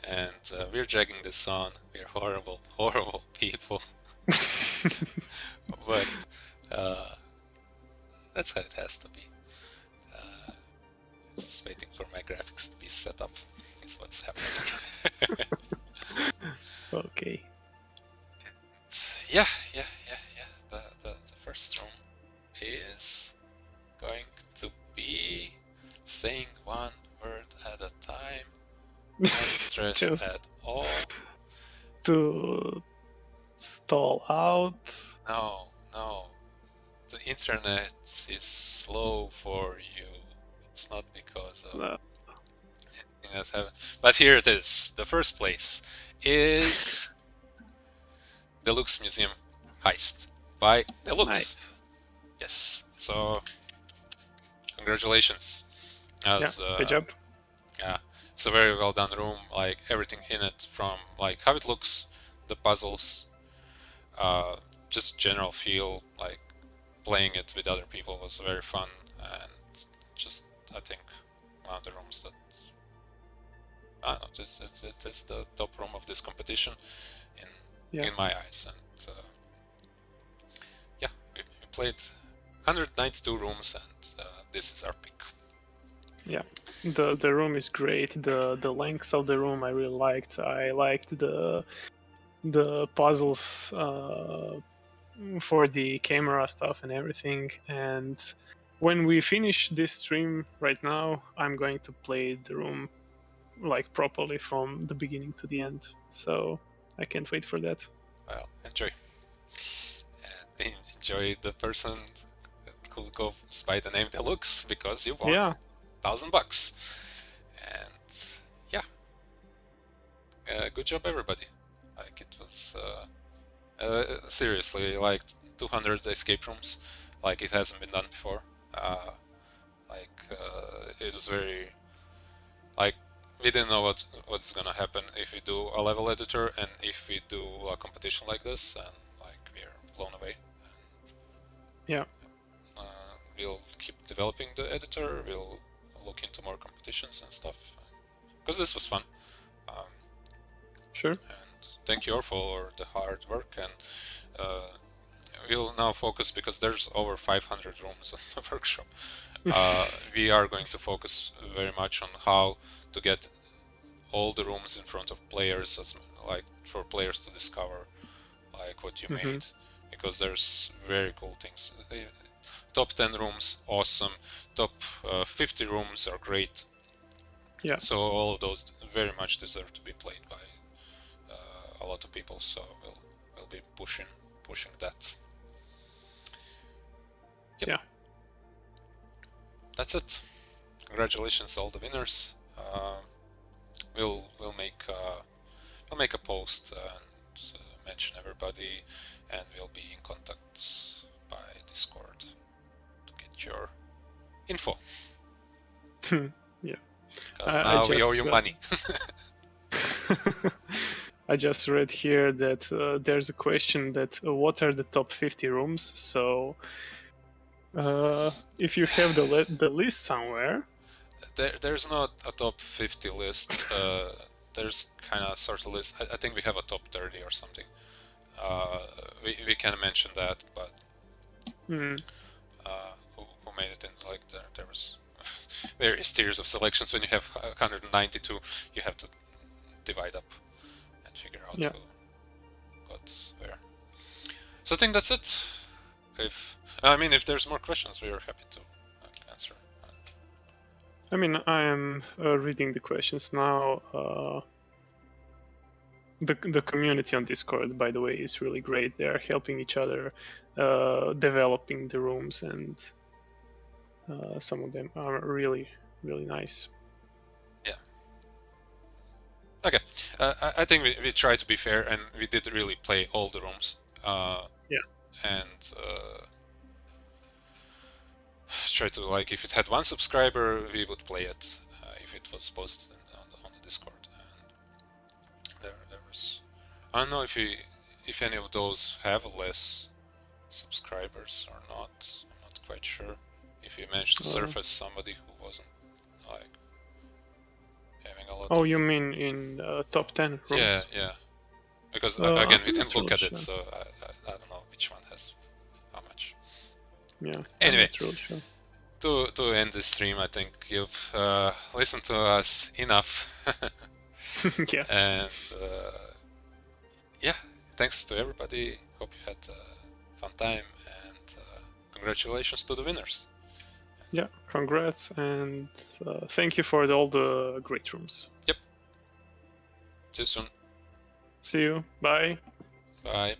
And we're dragging this on. We're horrible, horrible people. But that's how it has to be. Just waiting for my graphics to be set up is what's happening. Okay. Yeah. The first room is going to be saying one word at a time, not stressed at all. To stall out. No. The internet is slow for you. It's not because of anything that's happened. But here it is. The first place is the Luxe Museum Heist by the Luxe. Nice. Yes. So, congratulations. Good job. Yeah. It's a very well done room, like everything in it, from like how it looks, the puzzles, just general feel, like playing it with other people was very fun, and just I think one of the rooms that I don't know, it's the top room of this competition in my eyes. And yeah, we played 192 rooms, and this is our pick. Yeah, the room is great. The length of the room I really liked. I liked the puzzles for the camera stuff and everything. And when we finish this stream right now, I'm going to play the room like properly from the beginning to the end. So I can't wait for that. Well, enjoy. And enjoy the person who goes by the name Deluxe, because you won $1,000. And yeah, good job everybody. Like it was seriously like 200 escape rooms, like it hasn't been done before. It was very, like, we didn't know what's gonna happen if we do a level editor and if we do a competition like this, and like we're blown away. Yeah. We'll keep developing the editor. We'll look into more competitions and stuff, because this was fun. Sure. And thank you all for the hard work, and we'll now focus, because there's over 500 rooms on the workshop. We are going to focus very much on how to get all the rooms in front of players, as like for players to discover like what you made, because there's very cool things. Top 10 rooms, awesome. Top 50 rooms are great. Yeah. So all of those very much deserve to be played by a lot of people. So we'll be pushing that. Yep. Yeah. That's it. Congratulations, all the winners. We'll make a post and mention everybody, and we'll be in contact by Discord to get your info. Yeah. Because now we owe you money. I just read here that there's a question that what are the top 50 rooms? So if you have the list somewhere. There's not a top 50 list. There's kind of sort of list. I think we have a top 30 or something. We can mention that, but who made it in? Like there was various tiers of selections. When you have 192, you have to divide up and figure out who got where. So I think that's it. If there's more questions, we are happy to answer. I mean, I am reading the questions now. The community on Discord, by the way, is really great. They are helping each other, developing the rooms, and some of them are really, really nice. Yeah. Okay. I think we tried to be fair, and we did really play all the rooms. And try to, like, if it had one subscriber, we would play it if it was posted on the Discord. And there was, I don't know if any of those have less subscribers or not. I'm not quite sure. If you managed to surface somebody who wasn't like having a lot. Oh, you mean in top 10 rooms? Yeah. Because again, we didn't look at it, sure. so I don't know which one has how much. Yeah. Anyway, really sure. To end this stream, I think you've listened to us enough. Yeah. And thanks to everybody. Hope you had a fun time, and congratulations to the winners. Yeah, congrats, and thank you for all the great rooms. Yep. See you soon. See you. Bye. Bye.